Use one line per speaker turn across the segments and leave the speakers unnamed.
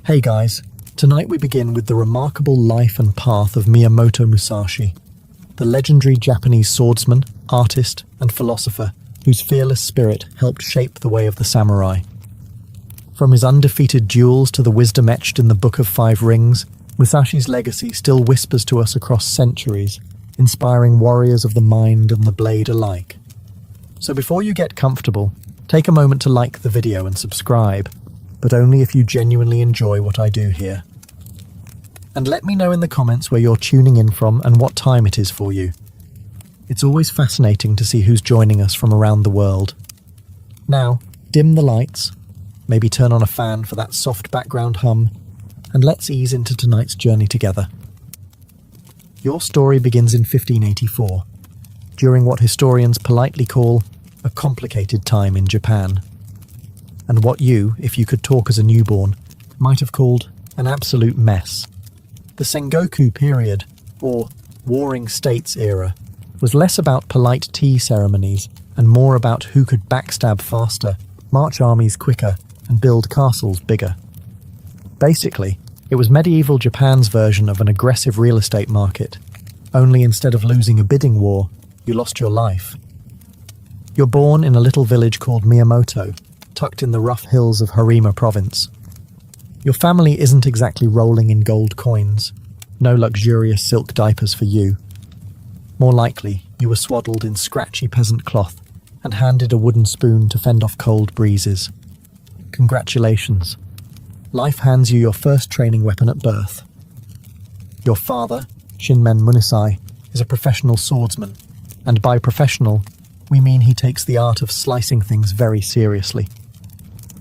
Hey guys, tonight we begin with the remarkable life and path of Miyamoto Musashi, the legendary Japanese swordsman, artist, and philosopher whose fearless spirit helped shape the way of the samurai. From his undefeated duels to the wisdom etched in the Book of Five Rings, Musashi's legacy still whispers to us across centuries, inspiring warriors of the mind and the blade alike. So before you get comfortable, take a moment to like the video and subscribe, but only if you genuinely enjoy what I do here. And let me know in the comments where you're tuning in from and what time it is for you. It's always fascinating to see who's joining us from around the world. Now, dim the lights, maybe turn on a fan for that soft background hum, and let's ease into tonight's journey together. Your story begins in 1584, during what historians politely call a complicated time in Japan, and what you, if you could talk as a newborn, might have called an absolute mess. The Sengoku period, or Warring States era, was less about polite tea ceremonies and more about who could backstab faster, march armies quicker, and build castles bigger. Basically, it was medieval Japan's version of an aggressive real estate market, only instead of losing a bidding war, you lost your life. You're born in a little village called Miyamoto, tucked in the rough hills of Harima province. Your family isn't exactly rolling in gold coins, no luxurious silk diapers for you. More likely, you were swaddled in scratchy peasant cloth and handed a wooden spoon to fend off cold breezes. Congratulations. Life hands you your first training weapon at birth. Your father, Shinmen Munisai, is a professional swordsman, and by professional, we mean he takes the art of slicing things very seriously.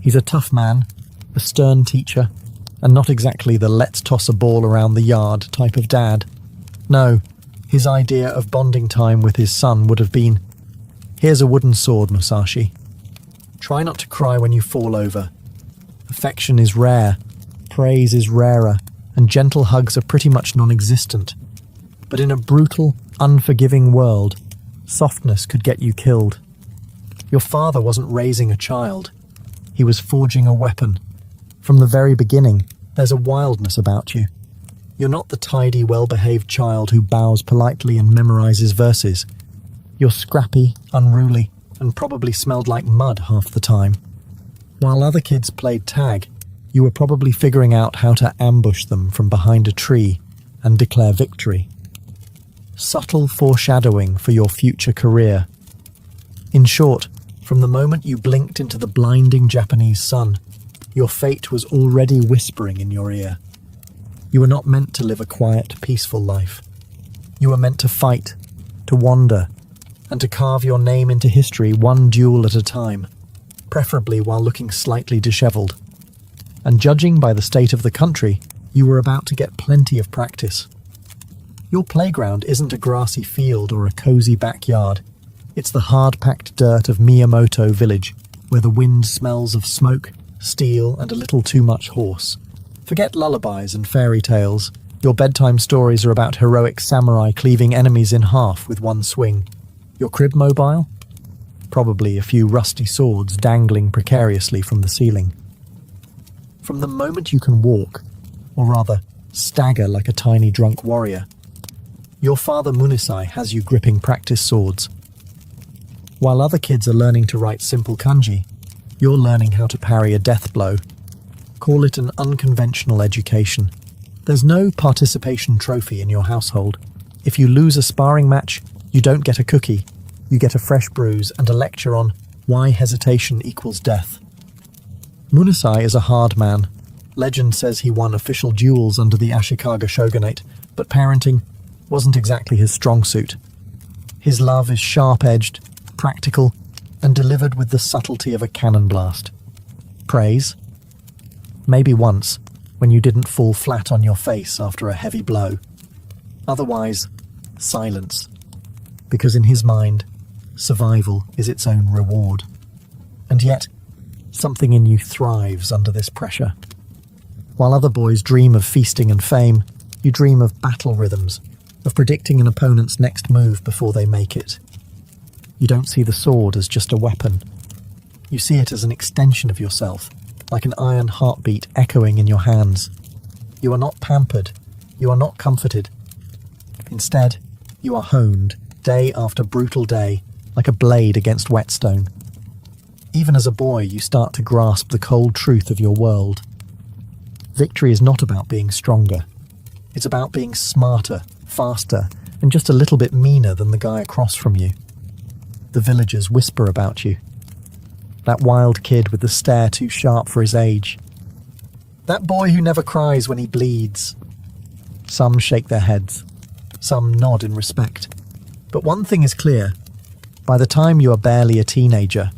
He's a tough man, a stern teacher, and not exactly the let's toss a ball around the yard type of dad. No, his idea of bonding time with his son would have been, here's a wooden sword, Musashi. Try not to cry when you fall over. Affection is rare, praise is rarer, and gentle hugs are pretty much non-existent. But in a brutal, unforgiving world, softness could get you killed. Your father wasn't raising a child. He was forging a weapon. From the very beginning, there's a wildness about you. You're not the tidy, well-behaved child who bows politely and memorizes verses. You're scrappy, unruly, and probably smelled like mud half the time. While other kids played tag, you were probably figuring out how to ambush them from behind a tree and declare victory. Subtle foreshadowing for your future career. In short, from the moment you blinked into the blinding Japanese sun, your fate was already whispering in your ear. You were not meant to live a quiet, peaceful life. You were meant to fight, to wander, and to carve your name into history one duel at a time, preferably while looking slightly disheveled. And judging by the state of the country, you were about to get plenty of practice. Your playground isn't a grassy field or a cozy backyard. It's the hard-packed dirt of Miyamoto village, where the wind smells of smoke, steel, and a little too much horse. Forget lullabies and fairy tales. Your bedtime stories are about heroic samurai cleaving enemies in half with one swing. Your crib mobile? Probably a few rusty swords dangling precariously from the ceiling. From the moment you can walk, or rather, stagger like a tiny drunk warrior, your father Munisai has you gripping practice swords. While other kids are learning to write simple kanji, you're learning how to parry a death blow. Call it an unconventional education. There's no participation trophy in your household. If you lose a sparring match, you don't get a cookie. You get a fresh bruise and a lecture on why hesitation equals death. Munisai is a hard man. Legend says he won official duels under the Ashikaga shogunate, but parenting wasn't exactly his strong suit. His love is sharp-edged, practical, and delivered with the subtlety of a cannon blast. Praise? Maybe once, when you didn't fall flat on your face after a heavy blow. Otherwise, silence. Because in his mind, survival is its own reward. And yet, something in you thrives under this pressure. While other boys dream of feasting and fame, you dream of battle rhythms, of predicting an opponent's next move before they make it. You don't see the sword as just a weapon. You see it as an extension of yourself, like an iron heartbeat echoing in your hands. You are not pampered. You are not comforted. Instead, you are honed, day after brutal day, like a blade against whetstone. Even as a boy, you start to grasp the cold truth of your world. Victory is not about being stronger. It's about being smarter, faster, and just a little bit meaner than the guy across from you. The villagers whisper about you. That wild kid with the stare too sharp for his age. That boy who never cries when he bleeds. Some shake their heads. Some nod in respect. But one thing is clear. By the time you are barely a teenager,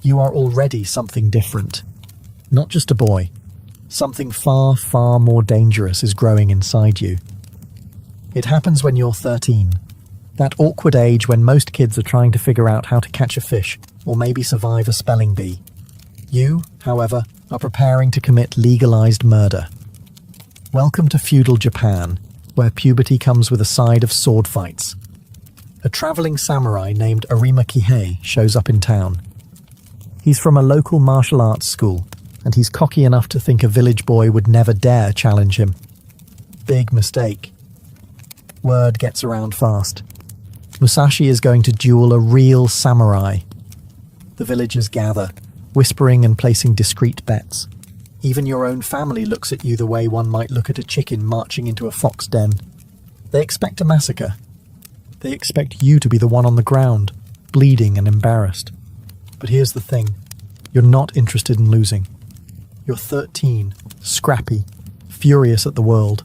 you are already something different. Not just a boy. Something far, far more dangerous is growing inside you. It happens when you're 13. That awkward age when most kids are trying to figure out how to catch a fish or maybe survive a spelling bee. You, however, are preparing to commit legalized murder. Welcome to feudal Japan, where puberty comes with a side of sword fights. A traveling samurai named Arima Kihei shows up in town. He's from a local martial arts school, and he's cocky enough to think a village boy would never dare challenge him. Big mistake. Word gets around fast. Musashi is going to duel a real samurai. The villagers gather, whispering and placing discreet bets. Even your own family looks at you the way one might look at a chicken marching into a fox den. They expect a massacre. They expect you to be the one on the ground, bleeding and embarrassed. But here's the thing. You're not interested in losing. You're 13, scrappy, furious at the world,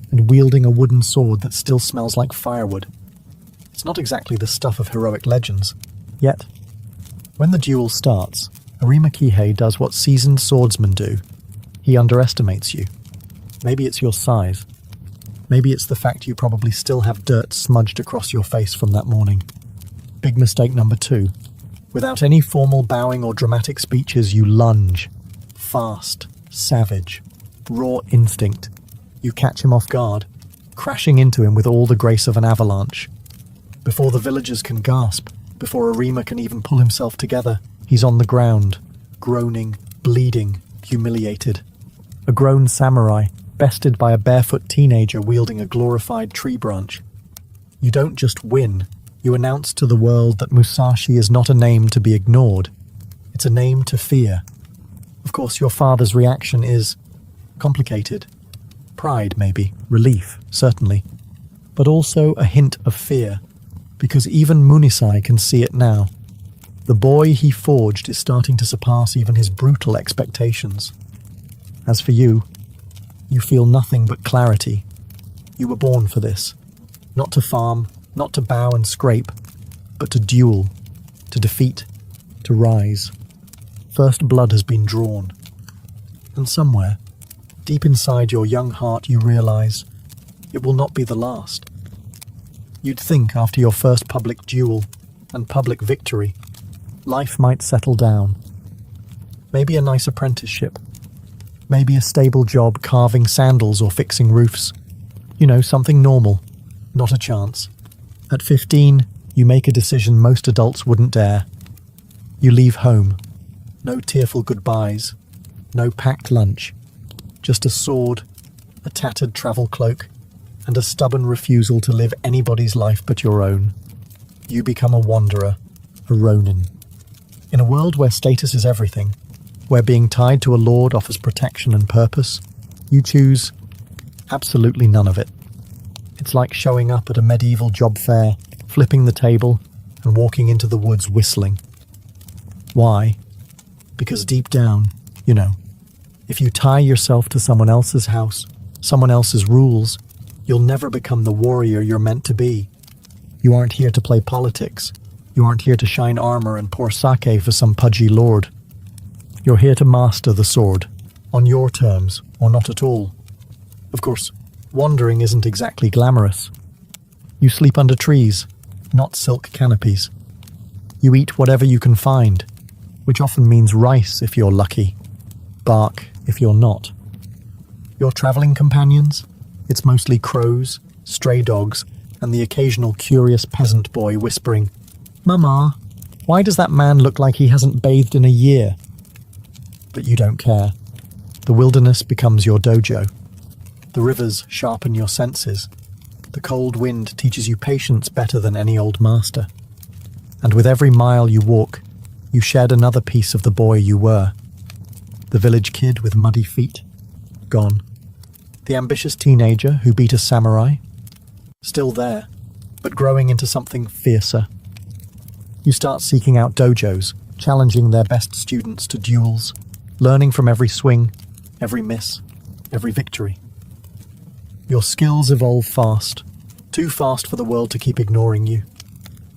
and wielding a wooden sword that still smells like firewood. It's not exactly the stuff of heroic legends. Yet, when the duel starts, Arima Kihei does what seasoned swordsmen do. He underestimates you. Maybe it's your size. Maybe it's the fact you probably still have dirt smudged across your face from that morning. Big mistake number 2. Without any formal bowing or dramatic speeches, you lunge. Fast, savage, raw instinct. You catch him off guard, crashing into him with all the grace of an avalanche. Before the villagers can gasp, before Arima can even pull himself together, he's on the ground, groaning, bleeding, humiliated. A grown samurai, bested by a barefoot teenager wielding a glorified tree branch. You don't just win, you announce to the world that Musashi is not a name to be ignored. It's a name to fear. Of course, your father's reaction is complicated. Pride, maybe. Relief, certainly. But also a hint of fear, because even Munisai can see it now. The boy he forged is starting to surpass even his brutal expectations. As for you, you feel nothing but clarity. You were born for this. Not to farm, not to bow and scrape, but to duel, to defeat, to rise. First blood has been drawn. And somewhere, deep inside your young heart, you realize it will not be the last. You'd think after your first public duel and public victory, life might settle down. Maybe a nice apprenticeship. Maybe a stable job carving sandals or fixing roofs. You know, something normal. Not a chance. At 15, you make a decision most adults wouldn't dare. You leave home. No tearful goodbyes. No packed lunch. Just a sword, a tattered travel cloak, and a stubborn refusal to live anybody's life but your own. You become a wanderer, a ronin. In a world where status is everything, where being tied to a lord offers protection and purpose, you choose absolutely none of it. It's like showing up at a medieval job fair, flipping the table, and walking into the woods whistling. Why? Because deep down, you know, if you tie yourself to someone else's house, someone else's rules, you'll never become the warrior you're meant to be. You aren't here to play politics. You aren't here to shine armor and pour sake for some pudgy lord. You're here to master the sword, on your terms, or not at all. Of course, wandering isn't exactly glamorous. You sleep under trees, not silk canopies. You eat whatever you can find, which often means rice if you're lucky, bark if you're not. Your traveling companions? It's mostly crows, stray dogs, and the occasional curious peasant boy whispering, "Mama, why does that man look like he hasn't bathed in a year?" But you don't care. The wilderness becomes your dojo. The rivers sharpen your senses. The cold wind teaches you patience better than any old master. And with every mile you walk, you shed another piece of the boy you were. The village kid with muddy feet, gone. The ambitious teenager who beat a samurai, still there, but growing into something fiercer. You start seeking out dojos, challenging their best students to duels, learning from every swing, every miss, every victory. Your skills evolve fast, too fast for the world to keep ignoring you.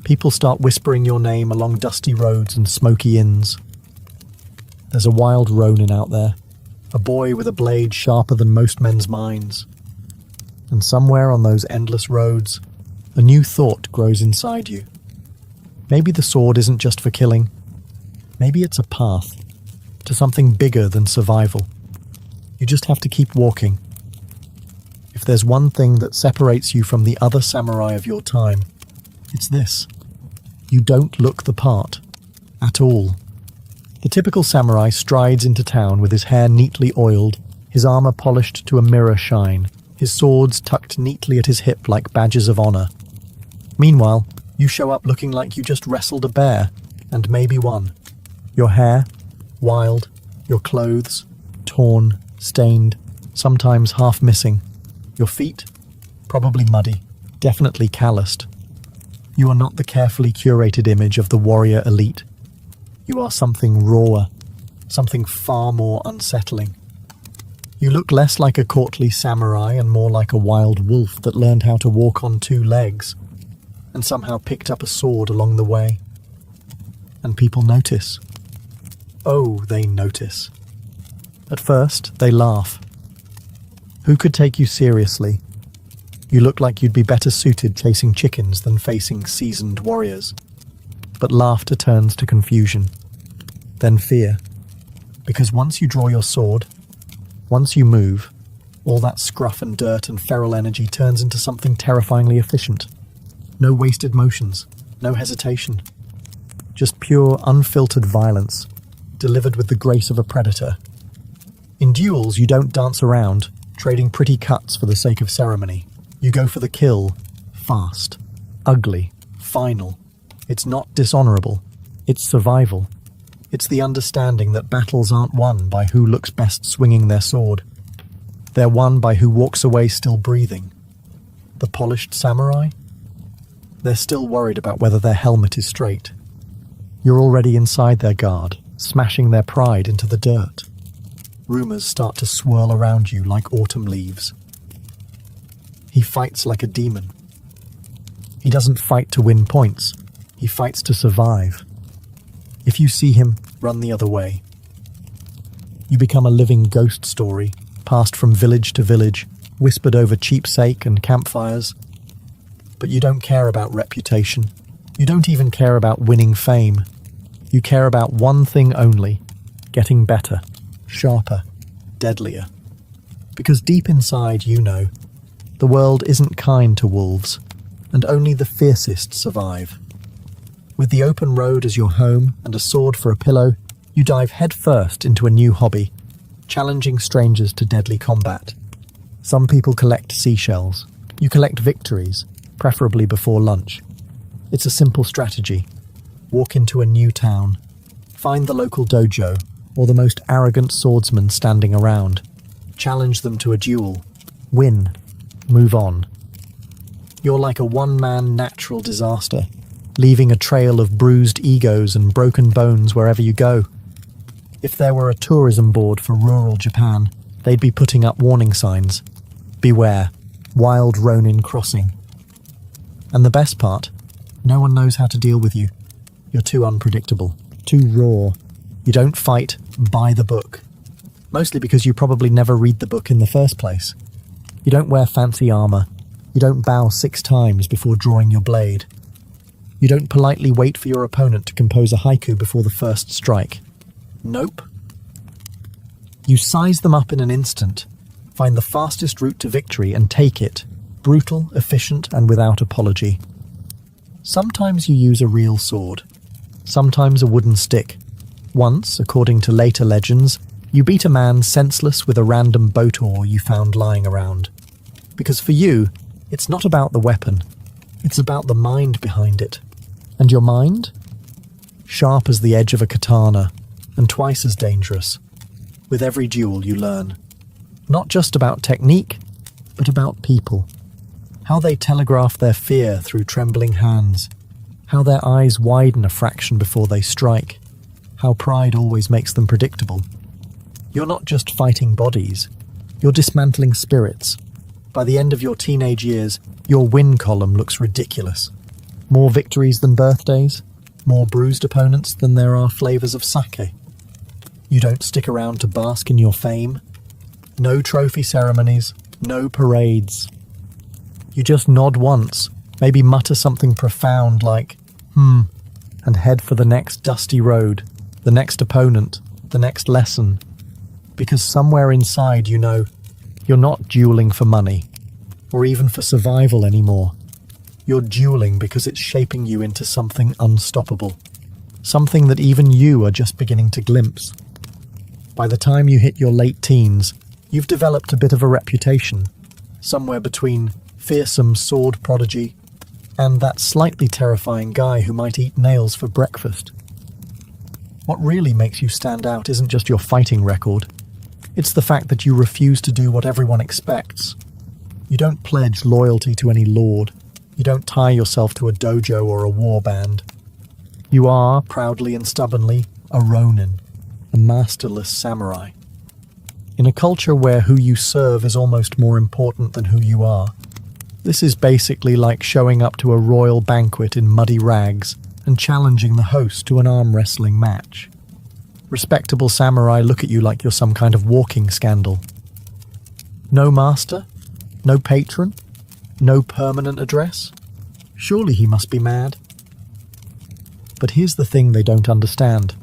People start whispering your name along dusty roads and smoky inns. There's a wild Ronin out there, a boy with a blade sharper than most men's minds. And somewhere on those endless roads, a new thought grows inside you. Maybe the sword isn't just for killing. Maybe it's a path to something bigger than survival. You just have to keep walking. If there's one thing that separates you from the other samurai of your time, it's this. You don't look the part. At all. The typical samurai strides into town with his hair neatly oiled, his armor polished to a mirror shine, his swords tucked neatly at his hip like badges of honor. Meanwhile, you show up looking like you just wrestled a bear, and maybe won. Your hair, wild, your clothes, torn, stained, sometimes half missing. Your feet, probably muddy, definitely calloused. You are not the carefully curated image of the warrior elite. You are something rawer, something far more unsettling. You look less like a courtly samurai and more like a wild wolf that learned how to walk on two legs and somehow picked up a sword along the way. And people notice. Oh, they notice. At first, they laugh. Who could take you seriously? You look like you'd be better suited chasing chickens than facing seasoned warriors. But laughter turns to confusion, then fear. Because once you draw your sword, once you move, all that scruff and dirt and feral energy turns into something terrifyingly efficient. No wasted motions, no hesitation. Just pure, unfiltered violence, delivered with the grace of a predator. In duels, you don't dance around, trading pretty cuts for the sake of ceremony. You go for the kill, fast, ugly, final. It's not dishonorable. It's survival. It's the understanding that battles aren't won by who looks best swinging their sword. They're won by who walks away still breathing. The polished samurai? They're still worried about whether their helmet is straight. You're already inside their guard, smashing their pride into the dirt. Rumors start to swirl around you like autumn leaves. He fights like a demon. He doesn't fight to win points. He fights to survive. If you see him, run the other way. You become a living ghost story, passed from village to village, whispered over cheapsake and campfires. But you don't care about reputation. You don't even care about winning fame. You care about one thing only: getting better, sharper, deadlier. Because deep inside you know, the world isn't kind to wolves, and only the fiercest survive. With the open road as your home and a sword for a pillow, you dive headfirst into a new hobby, challenging strangers to deadly combat. Some people collect seashells. You collect victories, preferably before lunch. It's a simple strategy. Walk into a new town. Find the local dojo, or the most arrogant swordsman standing around. Challenge them to a duel. Win. Move on. You're like a one-man natural disaster, leaving a trail of bruised egos and broken bones wherever you go. If there were a tourism board for rural Japan, they'd be putting up warning signs. Beware, wild Ronin crossing. And the best part, no one knows how to deal with you. You're too unpredictable, too raw. You don't fight by the book. Mostly because you probably never read the book in the first place. You don't wear fancy armor. You don't bow 6 times before drawing your blade. You don't politely wait for your opponent to compose a haiku before the first strike. Nope. You size them up in an instant, find the fastest route to victory and take it, brutal, efficient, and without apology. Sometimes you use a real sword, sometimes a wooden stick, Once, according to later legends, you beat a man senseless with a random boat oar you found lying around. Because for you, it's not about the weapon, it's about the mind behind it. And your mind? Sharp as the edge of a katana, and twice as dangerous. With every duel you learn. Not just about technique, but about people. How they telegraph their fear through trembling hands. How their eyes widen a fraction before they strike. How pride always makes them predictable. You're not just fighting bodies, you're dismantling spirits. By the end of your teenage years, your win column looks ridiculous. More victories than birthdays, more bruised opponents than there are flavors of sake. You don't stick around to bask in your fame. No trophy ceremonies, no parades. You just nod once, maybe mutter something profound like, and head for the next dusty road, the next opponent, the next lesson. Because somewhere inside you know you're not dueling for money, or even for survival anymore. You're dueling because it's shaping you into something unstoppable. Something that even you are just beginning to glimpse. By the time you hit your late teens, you've developed a bit of a reputation, somewhere between fearsome sword prodigy and that slightly terrifying guy who might eat nails for breakfast. What really makes you stand out isn't just your fighting record. It's the fact that you refuse to do what everyone expects. You don't pledge loyalty to any lord. You don't tie yourself to a dojo or a war band. You are, proudly and stubbornly, a ronin, a masterless samurai. In a culture where who you serve is almost more important than who you are, this is basically like showing up to a royal banquet in muddy rags and challenging the host to an arm wrestling match. Respectable samurai look at you like you're some kind of walking scandal. No master? No patron? No permanent address? Surely he must be mad. But here's the thing they don't understand.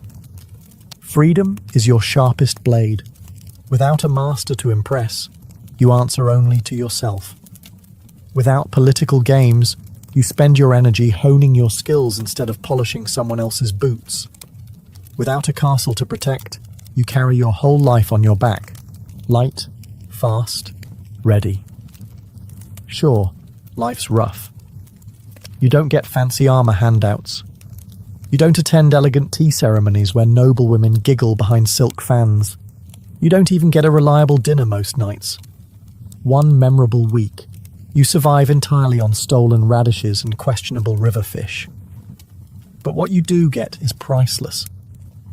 Freedom is your sharpest blade. Without a master to impress, you answer only to yourself. Without political games, you spend your energy honing your skills instead of polishing someone else's boots. Without a castle to protect, you carry your whole life on your back. Light, fast, ready. Sure, life's rough. You don't get fancy armor handouts. You don't attend elegant tea ceremonies where noble women giggle behind silk fans. You don't even get a reliable dinner most nights. One memorable week, you survive entirely on stolen radishes and questionable river fish. But what you do get is priceless.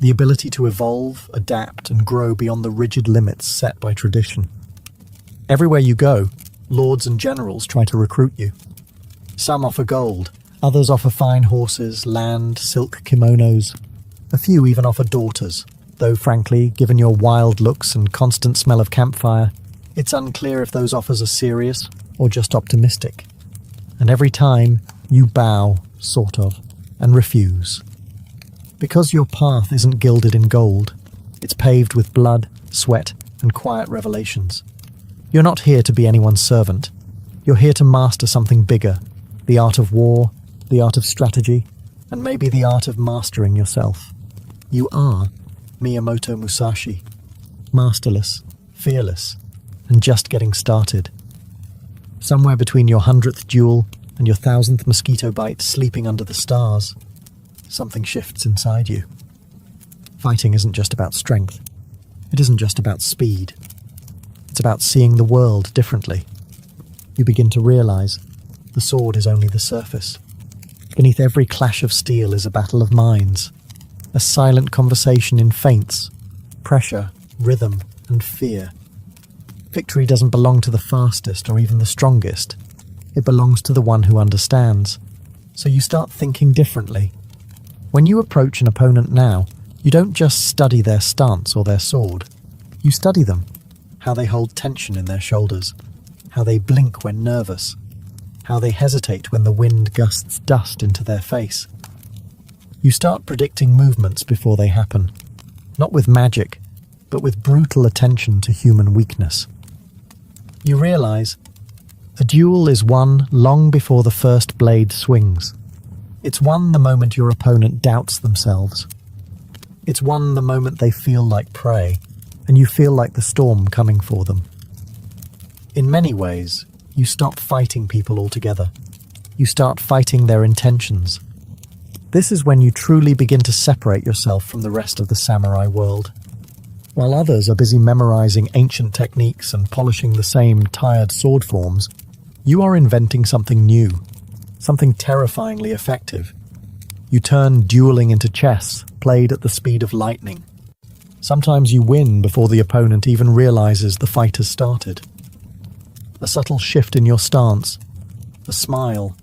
The ability to evolve, adapt, and grow beyond the rigid limits set by tradition. Everywhere you go, lords and generals try to recruit you. Some offer gold, others offer fine horses, land, silk kimonos. A few even offer daughters, though frankly, given your wild looks and constant smell of campfire, it's unclear if those offers are serious or just optimistic. And every time, you bow, sort of, and refuse. Because your path isn't gilded in gold, it's paved with blood, sweat, and quiet revelations. You're not here to be anyone's servant. You're here to master something bigger, the art of war, the art of strategy, and maybe the art of mastering yourself. You are Miyamoto Musashi, masterless, fearless, and just getting started. Somewhere between your 100th duel and your 1000th mosquito bite sleeping under the stars, something shifts inside you. Fighting isn't just about strength. It isn't just about speed. It's about seeing the world differently. You begin to realize the sword is only the surface. Beneath every clash of steel is a battle of minds, a silent conversation in feints, pressure, rhythm, and fear. Victory doesn't belong to the fastest or even the strongest. It belongs to the one who understands. So you start thinking differently. When you approach an opponent now, you don't just study their stance or their sword. You study them. How they hold tension in their shoulders. How they blink when nervous. How they hesitate when the wind gusts dust into their face. You start predicting movements before they happen. Not with magic, but with brutal attention to human weakness. You realize a duel is won long before the first blade swings. It's won the moment your opponent doubts themselves. It's won the moment they feel like prey, and you feel like the storm coming for them. In many ways, you stop fighting people altogether. You start fighting their intentions. This is when you truly begin to separate yourself from the rest of the samurai world. While others are busy memorizing ancient techniques and polishing the same tired sword forms, you are inventing something new, something terrifyingly effective. You turn dueling into chess, played at the speed of lightning. Sometimes you win before the opponent even realizes the fight has started. A subtle shift in your stance, a smile,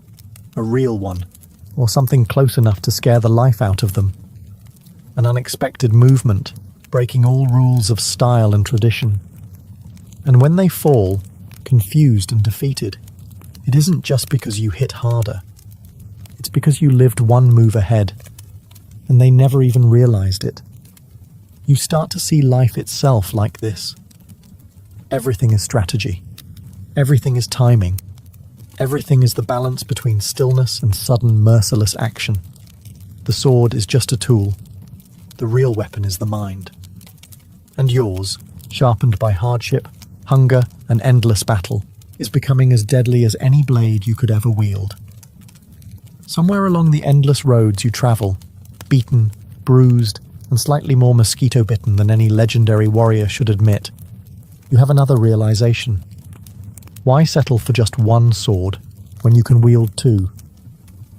a real one, or something close enough to scare the life out of them. An unexpected movement, breaking all rules of style and tradition. And when they fall, confused and defeated, it isn't just because you hit harder. It's because you lived one move ahead, and they never even realized it. You start to see life itself like this. Everything is strategy. Everything is timing. Everything is the balance between stillness and sudden, merciless action. The sword is just a tool. The real weapon is the mind. And yours, sharpened by hardship, hunger, and endless battle, is becoming as deadly as any blade you could ever wield. Somewhere along the endless roads you travel, beaten, bruised, and slightly more mosquito-bitten than any legendary warrior should admit, you have another realization. Why settle for just one sword when you can wield two?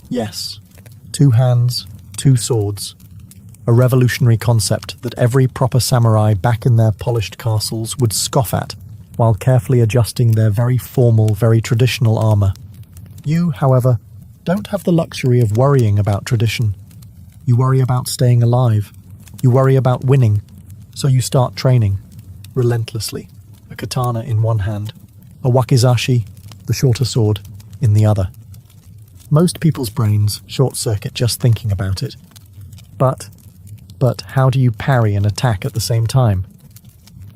Yes, 2 hands, 2 swords. A revolutionary concept that every proper samurai back in their polished castles would scoff at while carefully adjusting their very formal, very traditional armor. You, however, don't have the luxury of worrying about tradition. You worry about staying alive. You worry about winning. So you start training, relentlessly, a katana in one hand, a wakizashi, the shorter sword, in the other. Most people's brains short-circuit just thinking about it. But how do you parry and attack at the same time?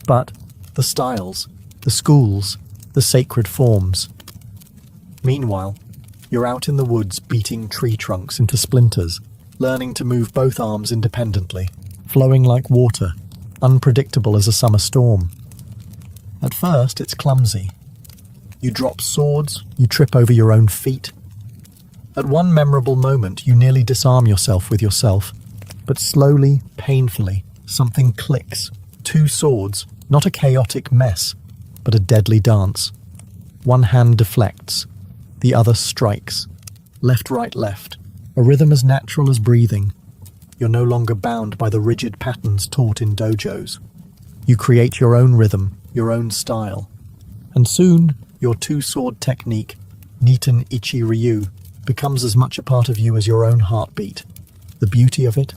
But the styles, the schools, the sacred forms. Meanwhile, you're out in the woods beating tree trunks into splinters, learning to move both arms independently, flowing like water, unpredictable as a summer storm. At first, it's clumsy. You drop swords, you trip over your own feet. At one memorable moment, you nearly disarm yourself with yourself. But slowly, painfully, something clicks. 2 swords, not a chaotic mess, but a deadly dance. One hand deflects, the other strikes. Left, right, left. A rhythm as natural as breathing. You're no longer bound by the rigid patterns taught in dojos. You create your own rhythm, your own style. And soon, your 2-sword technique, Niten Ichi Ryu, becomes as much a part of you as your own heartbeat. The beauty of it?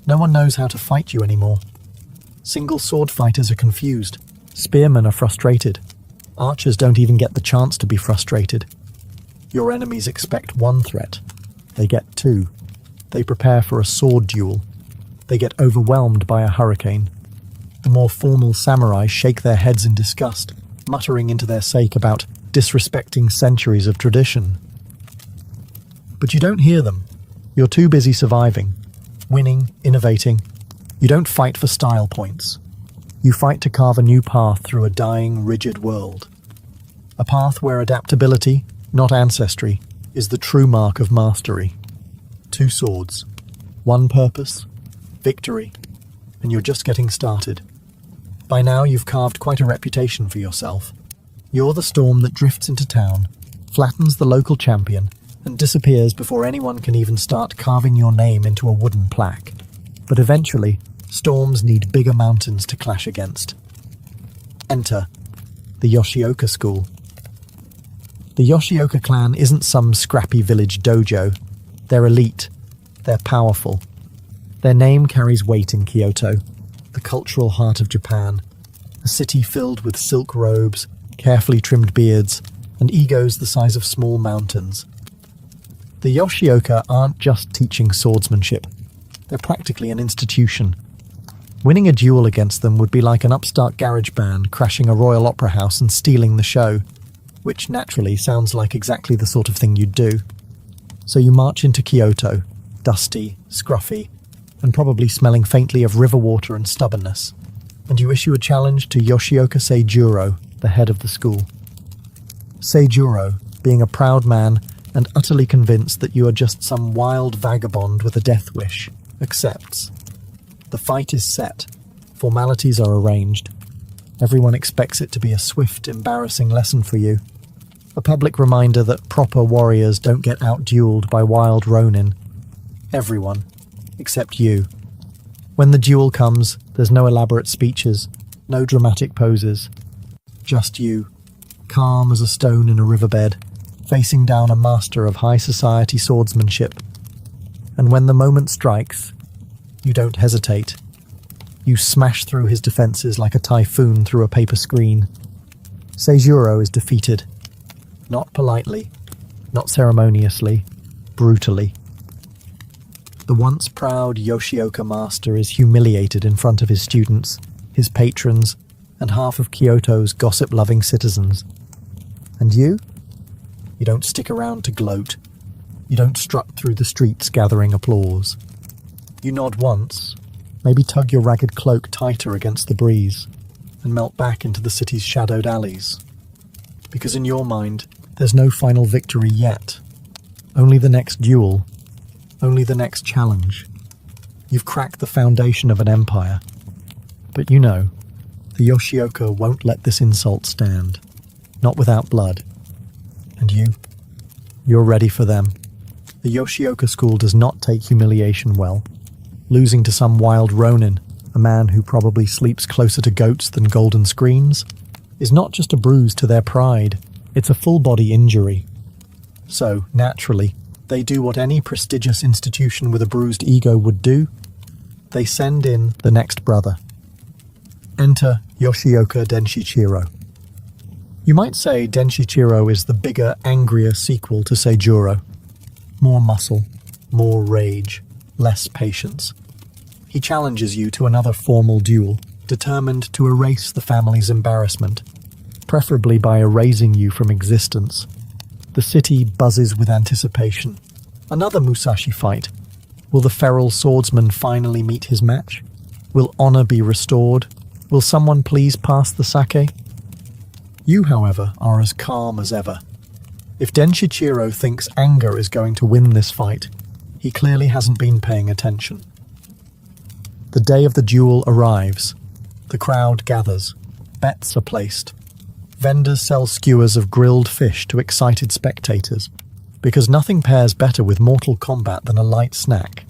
No one knows how to fight you anymore. Single sword fighters are confused. Spearmen are frustrated. Archers don't even get the chance to be frustrated. Your enemies expect one threat. They get 2. They prepare for a sword duel. They get overwhelmed by a hurricane. The more formal samurai shake their heads in disgust, muttering into their sake about disrespecting centuries of tradition. But you don't hear them. You're too busy surviving, winning, innovating. You don't fight for style points. You fight to carve a new path through a dying, rigid world. A path where adaptability, not ancestry, is the true mark of mastery. 2 swords, 1 purpose, victory, and you're just getting started. By now you've carved quite a reputation for yourself. You're the storm that drifts into town, flattens the local champion, and disappears before anyone can even start carving your name into a wooden plaque. But eventually, storms need bigger mountains to clash against. Enter the Yoshioka School. The Yoshioka clan isn't some scrappy village dojo. They're elite. They're powerful. Their name carries weight in Kyoto, the cultural heart of Japan, a city filled with silk robes, carefully trimmed beards, and egos the size of small mountains. The Yoshioka aren't just teaching swordsmanship. They're practically an institution. Winning a duel against them would be like an upstart garage band crashing a Royal Opera house and stealing the show, which naturally sounds like exactly the sort of thing you'd do. So you march into Kyoto, dusty, scruffy, and probably smelling faintly of river water and stubbornness, and you issue a challenge to Yoshioka Seijuro, the head of the school. Seijuro, being a proud man and utterly convinced that you are just some wild vagabond with a death wish, accepts. The fight is set. Formalities are arranged. Everyone expects it to be a swift, embarrassing lesson for you. A public reminder that proper warriors don't get out-dueled by wild ronin. Everyone, except you. When the duel comes, there's no elaborate speeches, no dramatic poses. Just you, calm as a stone in a riverbed, facing down a master of high society swordsmanship. And when the moment strikes, you don't hesitate. You smash through his defenses like a typhoon through a paper screen. Seijuro is defeated. Not politely, not ceremoniously, brutally. The once proud Yoshioka master is humiliated in front of his students, his patrons, and half of Kyoto's gossip-loving citizens. And you? You don't stick around to gloat. You don't strut through the streets gathering applause. You nod once, maybe tug your ragged cloak tighter against the breeze, and melt back into the city's shadowed alleys. Because in your mind, there's no final victory yet. Only the next duel. Only the next challenge. You've cracked the foundation of an empire. But you know, the Yoshioka won't let this insult stand. Not without blood. And you're ready for them. The Yoshioka school does not take humiliation well. Losing to some wild ronin, a man who probably sleeps closer to goats than golden screens, is not just a bruise to their pride, it's a full-body injury. So, naturally, they do what any prestigious institution with a bruised ego would do. They send in the next brother. Enter Yoshioka Denshichiro. You might say Denshichiro is the bigger, angrier sequel to Seijuro. More muscle, more rage, less patience. He challenges you to another formal duel, determined to erase the family's embarrassment, preferably by erasing you from existence. The city buzzes with anticipation. Another Musashi fight. Will the feral swordsman finally meet his match? Will honor be restored? Will someone please pass the sake? You, however, are as calm as ever. If Denshichiro thinks anger is going to win this fight, he clearly hasn't been paying attention. The day of the duel arrives. The crowd gathers. Bets are placed. Vendors sell skewers of grilled fish to excited spectators, because nothing pairs better with mortal combat than a light snack.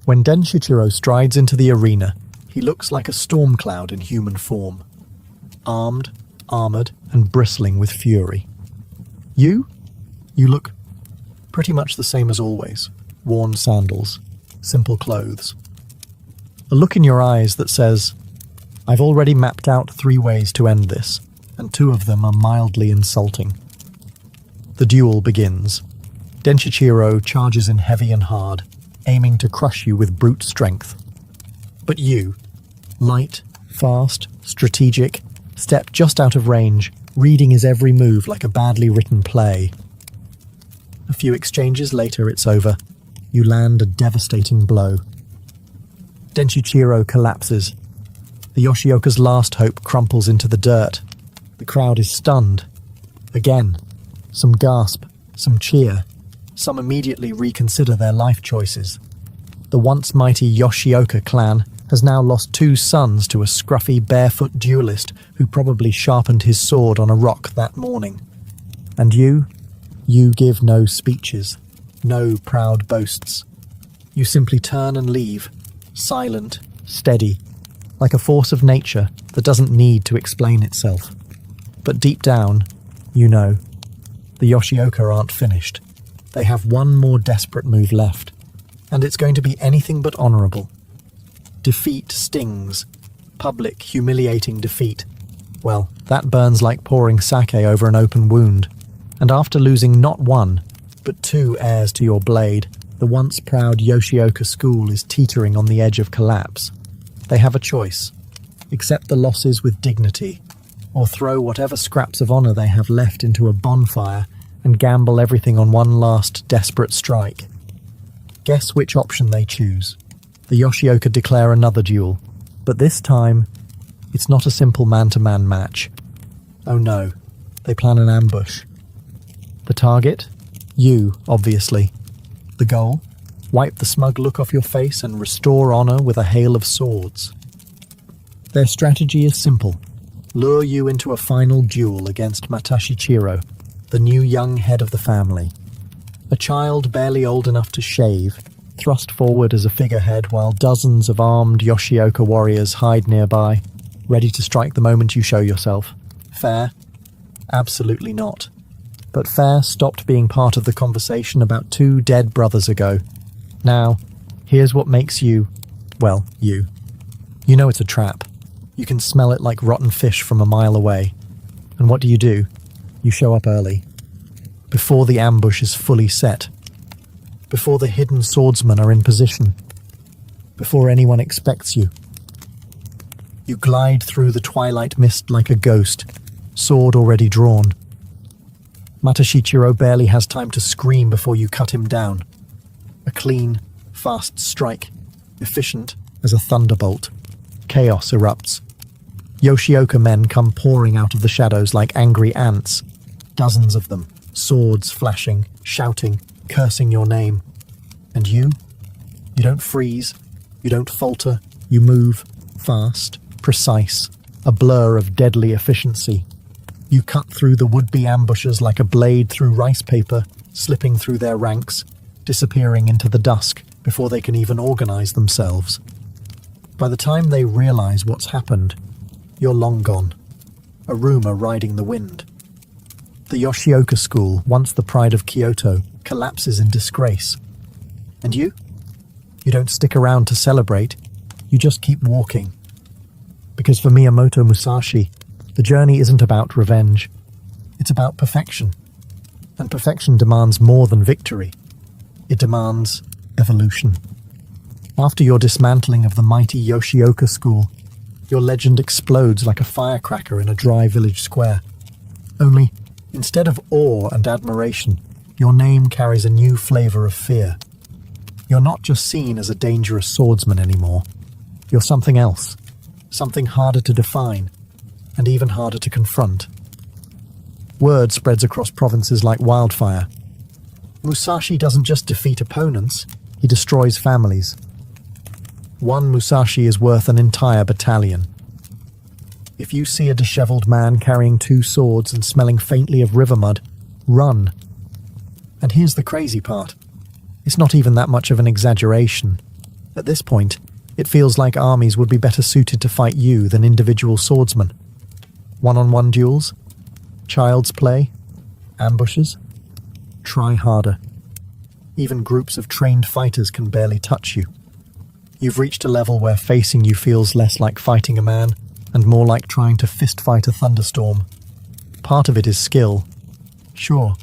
When Denshichiro strides into the arena, he looks like a storm cloud in human form. Armed, armored, and bristling with fury. You look pretty much the same as always. Worn sandals, simple clothes. A look in your eyes that says, I've already mapped out 3 ways to end this, and 2 of them are mildly insulting. The duel begins. Denshichiro charges in heavy and hard, aiming to crush you with brute strength. But you, light, fast, strategic, step just out of range, reading his every move like a badly written play. A few exchanges later, it's over. You land a devastating blow. Denshichiro collapses. The Yoshioka's last hope crumples into the dirt. The crowd is stunned. Again. Some gasp, some cheer. Some immediately reconsider their life choices. The once mighty Yoshioka clan has now lost 2 sons to a scruffy, barefoot duelist who probably sharpened his sword on a rock that morning. And you give no speeches, no proud boasts. You simply turn and leave, silent, steady, like a force of nature that doesn't need to explain itself. But deep down, you know, the Yoshioka aren't finished. They have one more desperate move left, and it's going to be anything but honourable. Defeat stings. Public, humiliating defeat. Well, that burns like pouring sake over an open wound. And after losing not 1, but 2 heirs to your blade, the once proud Yoshioka school is teetering on the edge of collapse. They have a choice. Accept the losses with dignity, or throw whatever scraps of honour they have left into a bonfire and gamble everything on one last desperate strike. Guess which option they choose. The Yoshioka declare another duel, but this time, it's not a simple man-to-man match. Oh no, they plan an ambush. The target? You, obviously. The goal? Wipe the smug look off your face and restore honor with a hail of swords. Their strategy is simple. Lure you into a final duel against Matashi Chiro, the new young head of the family. A child barely old enough to shave, thrust forward as a figurehead while dozens of armed Yoshioka warriors hide nearby, ready to strike the moment you show yourself. Fair? Absolutely not. But fair stopped being part of the conversation about 2 dead brothers ago. Now, here's what makes you, well, you. You know it's a trap. You can smell it like rotten fish from a mile away. And what do? You show up early. Before the ambush is fully set. Before the hidden swordsmen are in position. Before anyone expects you. You glide through the twilight mist like a ghost, sword already drawn. Matashi Chiro barely has time to scream before you cut him down. A clean, fast strike, efficient as a thunderbolt. Chaos erupts. Yoshioka men come pouring out of the shadows like angry ants. Dozens of them, swords flashing, shouting, cursing your name. And you? You don't freeze. You don't falter. You move, fast, precise, a blur of deadly efficiency. You cut through the would-be ambushers like a blade through rice paper, slipping through their ranks, disappearing into the dusk before they can even organize themselves. By the time they realize what's happened, you're long gone, a rumor riding the wind. The Yoshioka school, once the pride of Kyoto, collapses in disgrace. And you? You don't stick around to celebrate, you just keep walking. Because for Miyamoto Musashi, the journey isn't about revenge, it's about perfection. And perfection demands more than victory. It demands evolution. After your dismantling of the mighty Yoshioka school, your legend explodes like a firecracker in a dry village square. Only, instead of awe and admiration, your name carries a new flavor of fear. You're not just seen as a dangerous swordsman anymore. You're something else, something harder to define, and even harder to confront. Word spreads across provinces like wildfire. Musashi doesn't just defeat opponents, he destroys families. One Musashi is worth an entire battalion. If you see a disheveled man carrying 2 swords and smelling faintly of river mud, run. And here's the crazy part. It's not even that much of an exaggeration. At this point, it feels like armies would be better suited to fight you than individual swordsmen. One-on-one duels? Child's play? Ambushes? Try harder. Even groups of trained fighters can barely touch you. You've reached a level where facing you feels less like fighting a man and more like trying to fist fight a thunderstorm. Part of it is skill. Sure.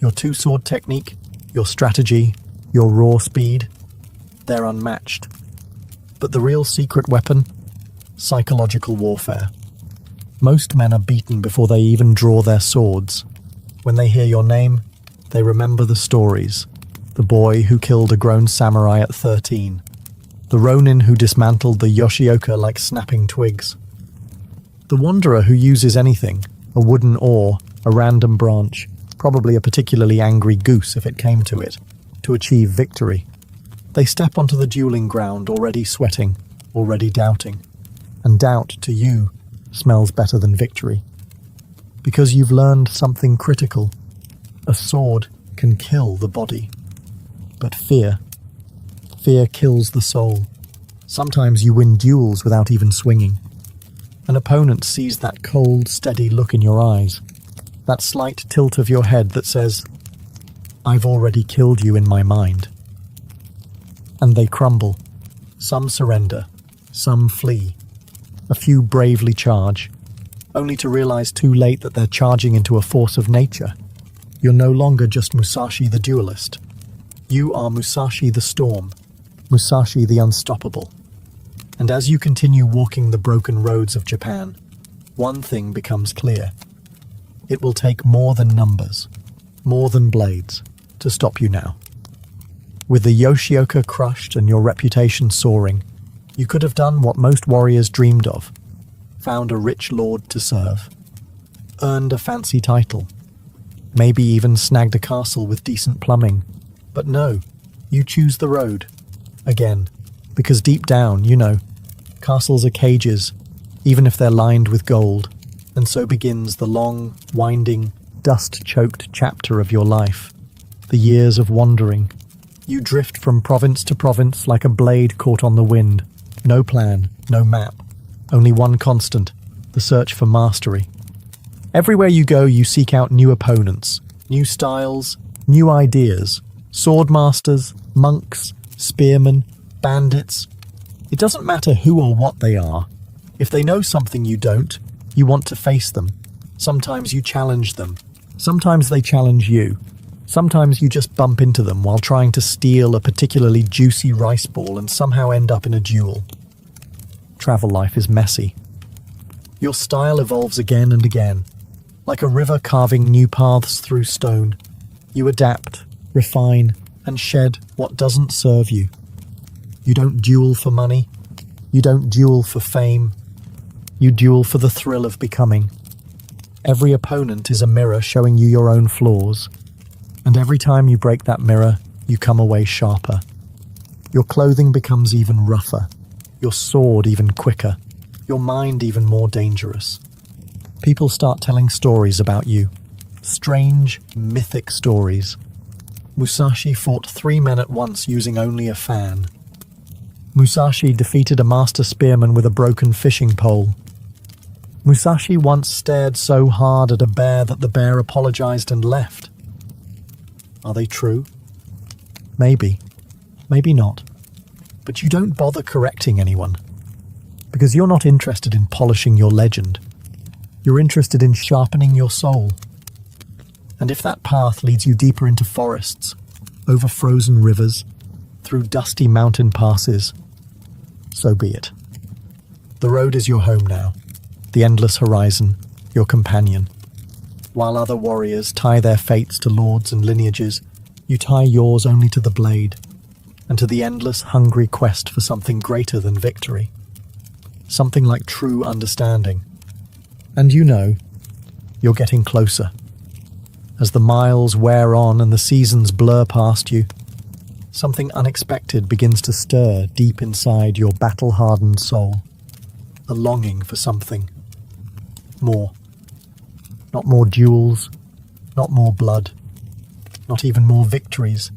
Your 2-sword technique, your strategy, your raw speed, they're unmatched. But the real secret weapon? Psychological warfare. Most men are beaten before they even draw their swords. When they hear your name, they remember the stories. The boy who killed a grown samurai at 13. The ronin who dismantled the Yoshioka like snapping twigs. The wanderer who uses anything, a wooden oar, a random branch, probably a particularly angry goose if it came to it, to achieve victory. They step onto the dueling ground already sweating, already doubting. And doubt, to you, smells better than victory. Because you've learned something critical. A sword can kill the body. But fear kills the soul. Sometimes you win duels without even swinging. An opponent sees that cold, steady look in your eyes, that slight tilt of your head that says, "I've already killed you in my mind." And they crumble. Some surrender, some flee. A few bravely charge, only to realize too late that they're charging into a force of nature. You're no longer just Musashi the duelist. You are Musashi the storm, Musashi the unstoppable. And as you continue walking the broken roads of Japan, one thing becomes clear. It will take more than numbers, more than blades, to stop you now. With the Yoshioka crushed and your reputation soaring, you could have done what most warriors dreamed of: found a rich lord to serve, earned a fancy title, maybe even snagged a castle with decent plumbing. But no, you choose the road. Again, because deep down, you know, castles are cages, even if they're lined with gold. And so begins the long, winding, dust-choked chapter of your life. The years of wandering. You drift from province to province like a blade caught on the wind. No plan, no map. Only one constant, the search for mastery. Everywhere you go, you seek out new opponents, new styles, new ideas. Swordmasters, monks, spearmen, bandits. It doesn't matter who or what they are. If they know something you don't, you want to face them. Sometimes you challenge them. Sometimes they challenge you. Sometimes you just bump into them while trying to steal a particularly juicy rice ball and somehow end up in a duel. Travel life is messy. Your style evolves again and again, like a river carving new paths through stone. You adapt, refine, and shed what doesn't serve you. You don't duel for money. You don't duel for fame. You duel for the thrill of becoming. Every opponent is a mirror showing you your own flaws. And every time you break that mirror, you come away sharper. Your clothing becomes even rougher. Your sword even quicker. Your mind even more dangerous. People start telling stories about you. Strange, mythic stories. Musashi fought 3 men at once using only a fan. Musashi defeated a master spearman with a broken fishing pole. Musashi once stared so hard at a bear that the bear apologized and left. Are they true? Maybe. Maybe not. But you don't bother correcting anyone. Because you're not interested in polishing your legend. You're interested in sharpening your soul. And if that path leads you deeper into forests, over frozen rivers, through dusty mountain passes, so be it. The road is your home now, the endless horizon, your companion. While other warriors tie their fates to lords and lineages, you tie yours only to the blade, and to the endless, hungry quest for something greater than victory. Something like true understanding. And you know, you're getting closer. As the miles wear on and the seasons blur past you, something unexpected begins to stir deep inside your battle-hardened soul. A longing for something more. Not more duels, not more blood, not even more victories.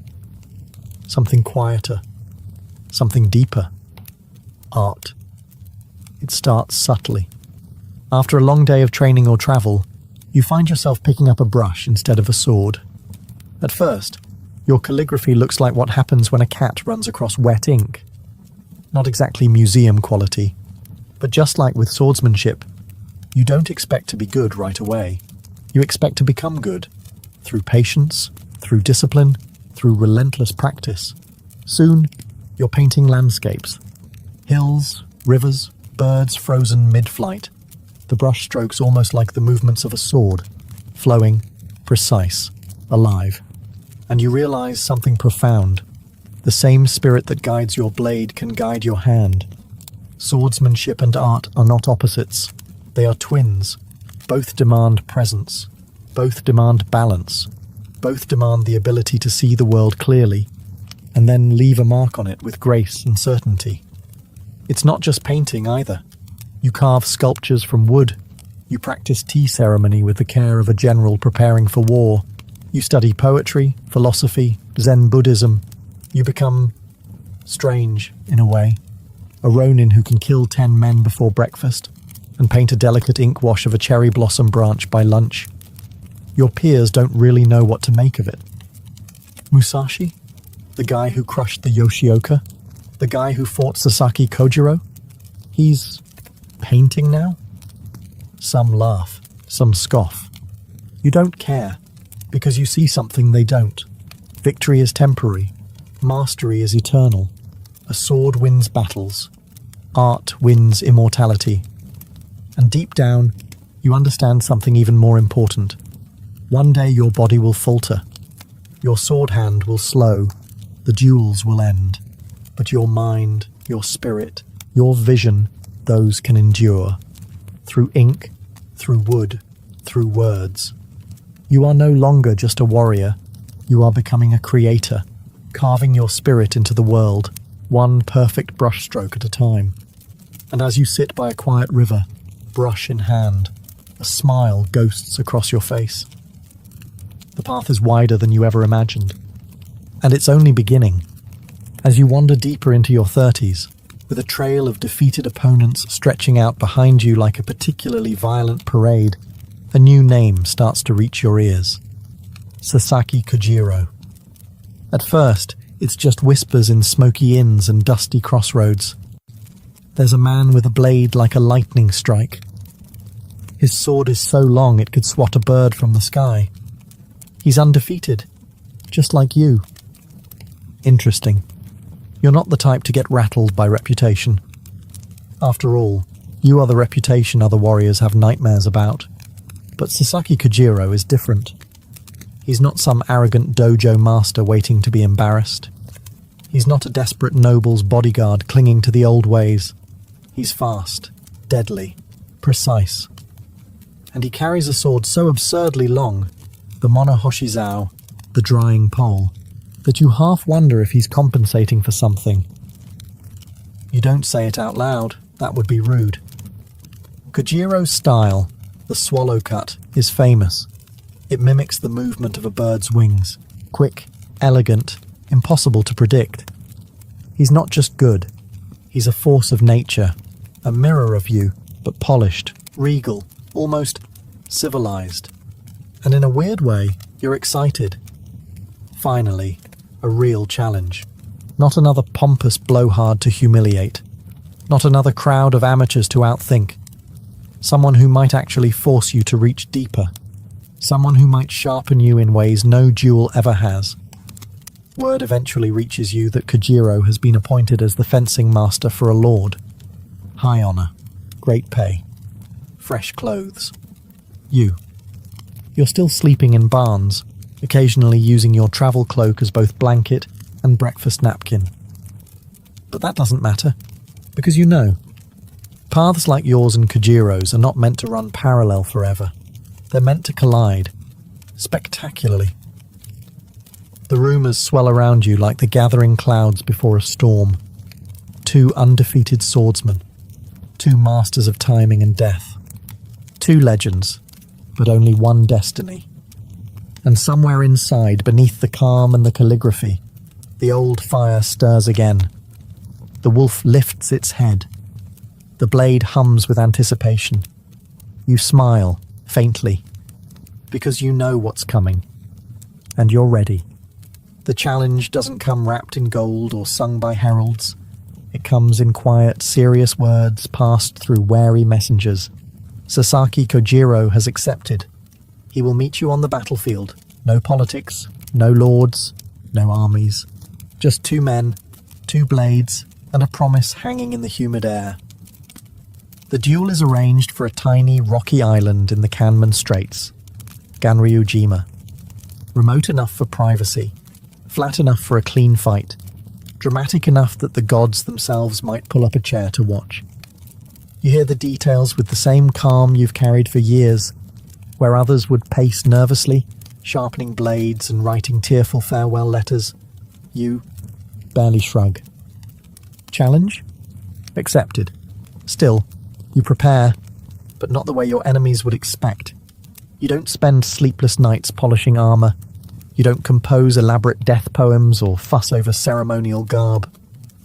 Something quieter, something deeper. Art. It starts subtly. After a long day of training or travel, you find yourself picking up a brush instead of a sword. At first, your calligraphy looks like what happens when a cat runs across wet ink. Not exactly museum quality, but just like with swordsmanship, you don't expect to be good right away. You expect to become good, through patience, through discipline, through relentless practice. Soon, you're painting landscapes. Hills, rivers, birds frozen mid-flight. The brush strokes almost like the movements of a sword, flowing, precise, alive. And you realize something profound. The same spirit that guides your blade can guide your hand. Swordsmanship and art are not opposites. They are twins. Both demand presence. Both demand balance. Both demand the ability to see the world clearly, and then leave a mark on it with grace and certainty. It's not just painting either. You carve sculptures from wood. You practice tea ceremony with the care of a general preparing for war. You study poetry, philosophy, Zen Buddhism. You become strange, in a way. A ronin who can kill 10 men before breakfast and paint a delicate ink wash of a cherry blossom branch by lunch. Your peers don't really know what to make of it. Musashi? The guy who crushed the Yoshioka? The guy who fought Sasaki Kojiro? He's painting now? Some laugh, some scoff. You don't care, because you see something they don't. Victory is temporary. Mastery is eternal. A sword wins battles. Art wins immortality. And deep down, you understand something even more important. One day your body will falter. Your sword hand will slow. the duels will end. But your mind, your spirit, your vision, those can endure. Through ink, through wood, through words. You are no longer just a warrior. You are becoming a creator, carving your spirit into the world, one perfect brushstroke at a time. And as you sit by a quiet river, brush in hand, a smile ghosts across your face. The path is wider than you ever imagined. And it's only beginning. As you wander deeper into your 30s, with a trail of defeated opponents stretching out behind you like a particularly violent parade, a new name starts to reach your ears. Sasaki Kojiro. At first, it's just whispers in smoky inns and dusty crossroads. There's a man with a blade like a lightning strike. His sword is so long it could swat a bird from the sky. He's undefeated, just like you. Interesting. You're not the type to get rattled by reputation. After all, you are the reputation other warriors have nightmares about. But Sasaki Kojiro is different. He's not some arrogant dojo master waiting to be embarrassed. He's not a desperate noble's bodyguard clinging to the old ways. He's fast, deadly, precise. And he carries a sword so absurdly long, the Monohoshizao, the drying pole, that you half wonder if he's compensating for something. You don't say it out loud, that would be rude. Kojiro's style, the swallow cut, is famous. It mimics the movement of a bird's wings, quick, elegant, impossible to predict. He's not just good, he's a force of nature, a mirror of you, but polished, regal, almost civilized. And in a weird way, you're excited. Finally, a real challenge. Not another pompous blowhard to humiliate. Not another crowd of amateurs to outthink. Someone who might actually force you to reach deeper. Someone who might sharpen you in ways no duel ever has. Word eventually reaches you that Kojiro has been appointed as the fencing master for a lord. High honor, great pay, fresh clothes. You're still sleeping in barns, occasionally using your travel cloak as both blanket and breakfast napkin. But that doesn't matter, because you know, paths like yours and Kojiro's are not meant to run parallel forever. They're meant to collide, spectacularly. The rumours swell around you like the gathering clouds before a storm. Two undefeated swordsmen, two masters of timing and death, two legends, but only one destiny. And somewhere inside, beneath the calm and the calligraphy, the old fire stirs again. The wolf lifts its head. The blade hums with anticipation. You smile, faintly, because you know what's coming. And you're ready. The challenge doesn't come wrapped in gold or sung by heralds. It comes in quiet, serious words passed through wary messengers. Sasaki Kojiro has accepted. He will meet you on the battlefield. No politics, no lords, no armies. Just two men, two blades, and a promise hanging in the humid air. The duel is arranged for a tiny, rocky island in the Kanman Straits, Ganryujima. Remote enough for privacy, flat enough for a clean fight, dramatic enough that the gods themselves might pull up a chair to watch. You hear the details with the same calm you've carried for years, where others would pace nervously, sharpening blades and writing tearful farewell letters. You barely shrug. Challenge? Accepted. Still, you prepare, but not the way your enemies would expect. You don't spend sleepless nights polishing armor. You don't compose elaborate death poems or fuss over ceremonial garb.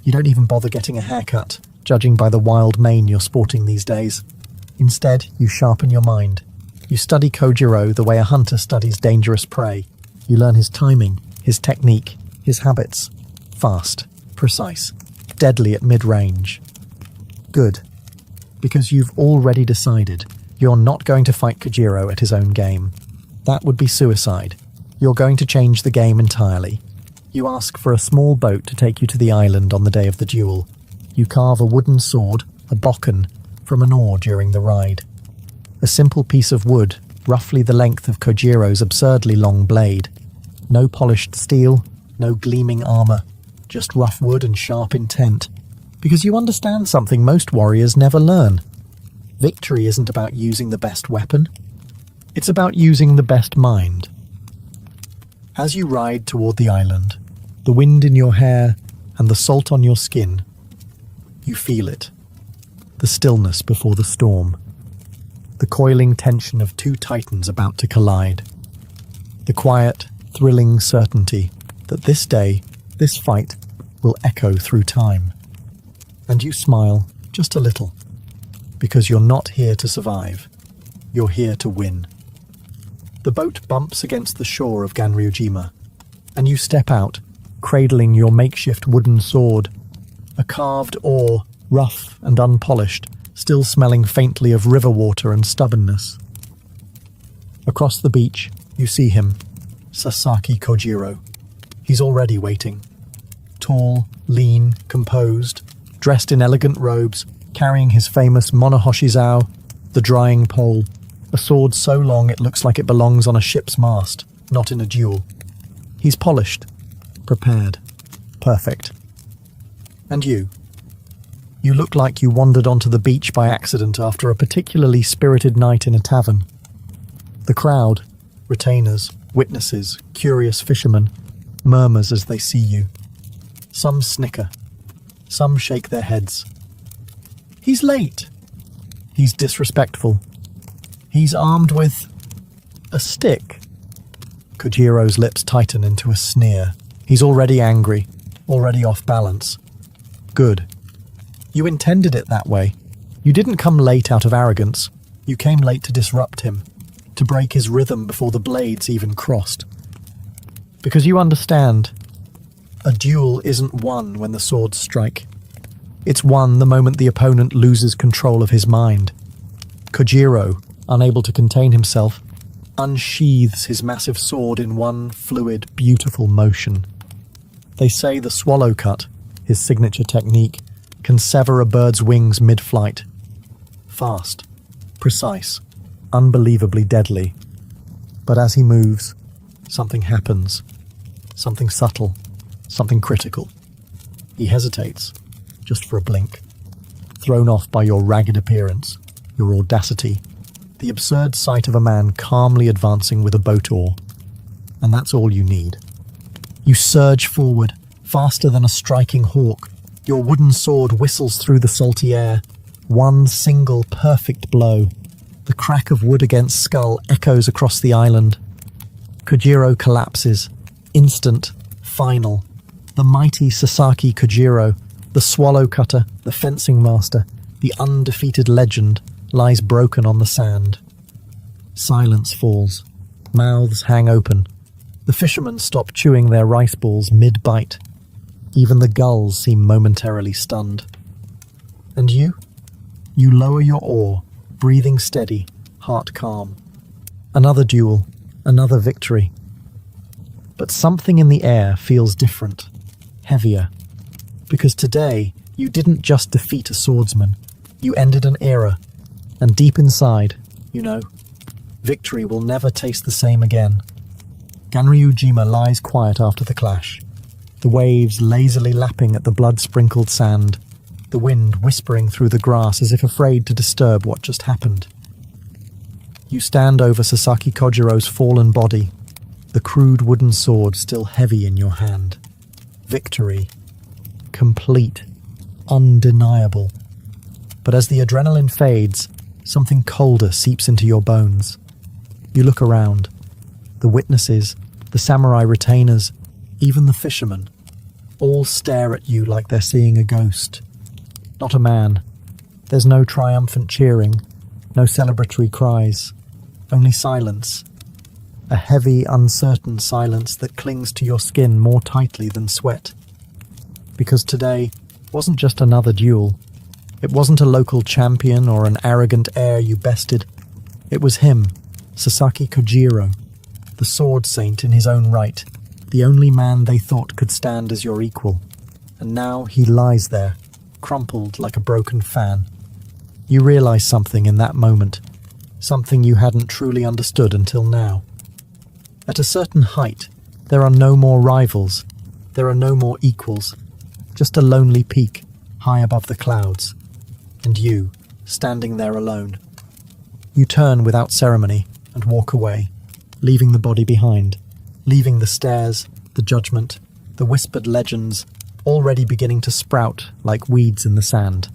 You don't even bother getting a haircut, judging by the wild mane you're sporting these days. Instead, you sharpen your mind. You study Kojiro the way a hunter studies dangerous prey. You learn his timing, his technique, his habits. Fast, precise, deadly at mid-range. Good. Because you've already decided you're not going to fight Kojiro at his own game. That would be suicide. You're going to change the game entirely. You ask for a small boat to take you to the island on the day of the duel. You carve a wooden sword, a bokken, from an oar during the ride. A simple piece of wood, roughly the length of Kojiro's absurdly long blade. No polished steel, no gleaming armor, just rough wood and sharp intent. Because you understand something most warriors never learn. Victory isn't about using the best weapon. It's about using the best mind. As you ride toward the island, the wind in your hair and the salt on your skin, you feel it. The stillness before the storm. The coiling tension of two titans about to collide. The quiet, thrilling certainty that this day, this fight, will echo through time. And you smile just a little, because you're not here to survive. You're here to win. The boat bumps against the shore of Ganryujima, and you step out, cradling your makeshift wooden sword, a carved oar, rough and unpolished, still smelling faintly of river water and stubbornness. Across the beach, you see him, Sasaki Kojiro. He's already waiting. Tall, lean, composed, dressed in elegant robes, carrying his famous Monohoshi-zao, the drying pole, a sword so long it looks like it belongs on a ship's mast, not in a duel. He's polished, prepared, perfect. And you? You look like you wandered onto the beach by accident after a particularly spirited night in a tavern. The crowd, retainers, witnesses, curious fishermen, murmurs as they see you. Some snicker. Some shake their heads. He's late. He's disrespectful. He's armed with a stick. Kojiro's lips tighten into a sneer. He's already angry, already off balance. Good. You intended it that way. You didn't come late out of arrogance. You came late to disrupt him, to break his rhythm before the blades even crossed. Because you understand, a duel isn't won when the swords strike. It's won the moment the opponent loses control of his mind. Kojiro, unable to contain himself, unsheathes his massive sword in one fluid, beautiful motion. They say the swallow cut, his signature technique, can sever a bird's wings mid-flight. Fast, precise, unbelievably deadly. But as he moves, something happens. Something subtle, something critical. He hesitates, just for a blink, thrown off by your ragged appearance, your audacity, the absurd sight of a man calmly advancing with a boat oar. And that's all you need. You surge forward, faster than a striking hawk. Your wooden sword whistles through the salty air. One single perfect blow. The crack of wood against skull echoes across the island. Kojiro collapses. Instant, final. The mighty Sasaki Kojiro, the swallow cutter, the fencing master, the undefeated legend, lies broken on the sand. Silence falls. Mouths hang open. The fishermen stop chewing their rice balls mid-bite. Even the gulls seem momentarily stunned. And you? You lower your oar, breathing steady, heart calm. Another duel, another victory. But something in the air feels different, heavier. Because today, you didn't just defeat a swordsman. You ended an era. And deep inside, you know, victory will never taste the same again. Ganryujima lies quiet after the clash. The waves lazily lapping at the blood-sprinkled sand. The wind whispering through the grass as if afraid to disturb what just happened. You stand over Sasaki Kojiro's fallen body, the crude wooden sword still heavy in your hand. Victory. Complete. Undeniable. But as the adrenaline fades, something colder seeps into your bones. You look around. The witnesses, the samurai retainers, even the fishermen, all stare at you like they're seeing a ghost. Not a man. There's no triumphant cheering, no celebratory cries, only silence. A heavy, uncertain silence that clings to your skin more tightly than sweat. Because today wasn't just another duel. It wasn't a local champion or an arrogant heir you bested. It was him, Sasaki Kojiro, the sword saint in his own right, the only man they thought could stand as your equal. And now he lies there, crumpled like a broken fan. You realize something in that moment, something you hadn't truly understood until now. At a certain height, there are no more rivals. There are no more equals, just a lonely peak high above the clouds, and you, standing there alone. You turn without ceremony and walk away, leaving the body behind, leaving the stares, the judgment, the whispered legends, already beginning to sprout like weeds in the sand.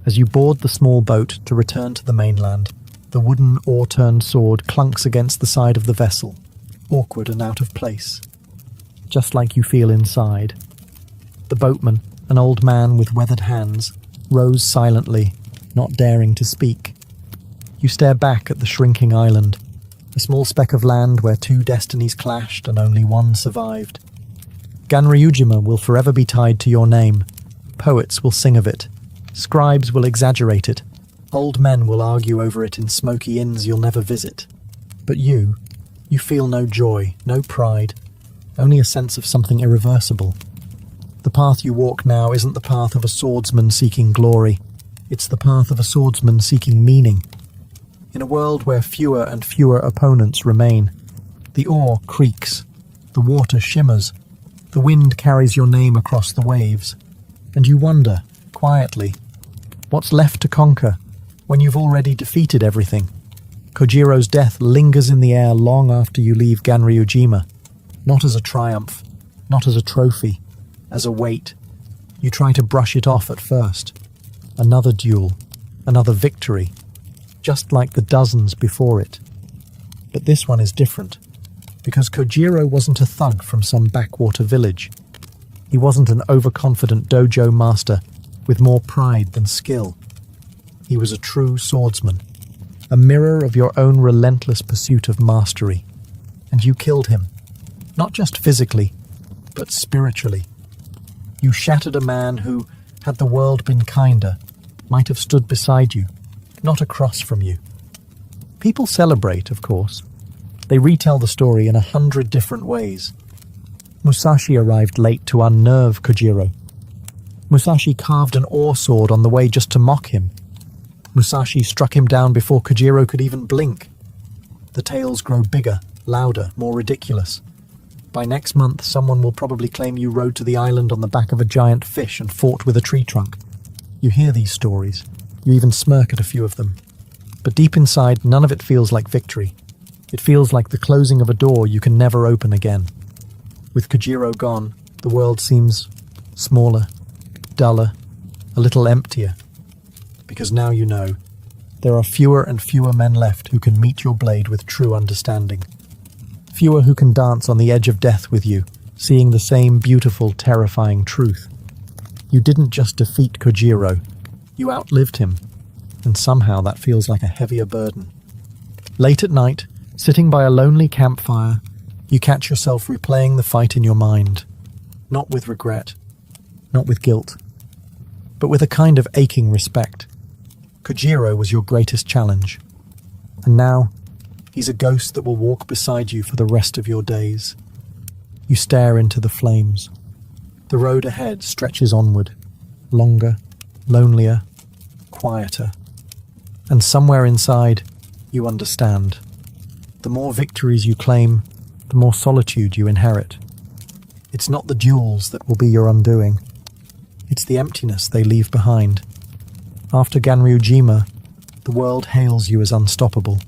As you board the small boat to return to the mainland, the wooden oar-turned sword clunks against the side of the vessel, awkward and out of place, just like you feel inside. The boatman, an old man with weathered hands, rows silently, not daring to speak. You stare back at the shrinking island, a small speck of land where two destinies clashed and only one survived. Ganryujima will forever be tied to your name. Poets will sing of it. Scribes will exaggerate it. Old men will argue over it in smoky inns you'll never visit. But you feel no joy, no pride, only a sense of something irreversible. The path you walk now isn't the path of a swordsman seeking glory. It's the path of a swordsman seeking meaning. In a world where fewer and fewer opponents remain, the oar creaks, the water shimmers, the wind carries your name across the waves, and you wonder, quietly, what's left to conquer when you've already defeated everything? Kojiro's death lingers in the air long after you leave Ganryujima, not as a triumph, not as a trophy, as a weight. You try to brush it off at first. Another duel, another victory, just like the dozens before it. But this one is different, because Kojiro wasn't a thug from some backwater village. He wasn't an overconfident dojo master with more pride than skill. He was a true swordsman, a mirror of your own relentless pursuit of mastery. And you killed him, not just physically, but spiritually. You shattered a man who, had the world been kinder, might have stood beside you, not across from you. People celebrate, of course. They retell the story in 100 different ways. Musashi arrived late to unnerve Kojiro. Musashi carved an oar sword on the way just to mock him. Musashi struck him down before Kojiro could even blink. The tales grow bigger, louder, more ridiculous. By next month, someone will probably claim you rode to the island on the back of a giant fish and fought with a tree trunk. You hear these stories. You even smirk at a few of them. But deep inside, none of it feels like victory. It feels like the closing of a door you can never open again. With Kojiro gone, the world seems smaller, duller, a little emptier. Because now you know, there are fewer and fewer men left who can meet your blade with true understanding. Fewer who can dance on the edge of death with you, seeing the same beautiful, terrifying truth. You didn't just defeat Kojiro, you outlived him, and somehow that feels like a heavier burden. Late at night, sitting by a lonely campfire, you catch yourself replaying the fight in your mind, not with regret, not with guilt, but with a kind of aching respect. Kojiro was your greatest challenge, and now he's a ghost that will walk beside you for the rest of your days. You stare into the flames. The road ahead stretches onward, longer, lonelier, quieter. And somewhere inside, you understand. The more victories you claim, the more solitude you inherit. It's not the duels that will be your undoing. It's the emptiness they leave behind. After Ganryujima, the world hails you as unstoppable.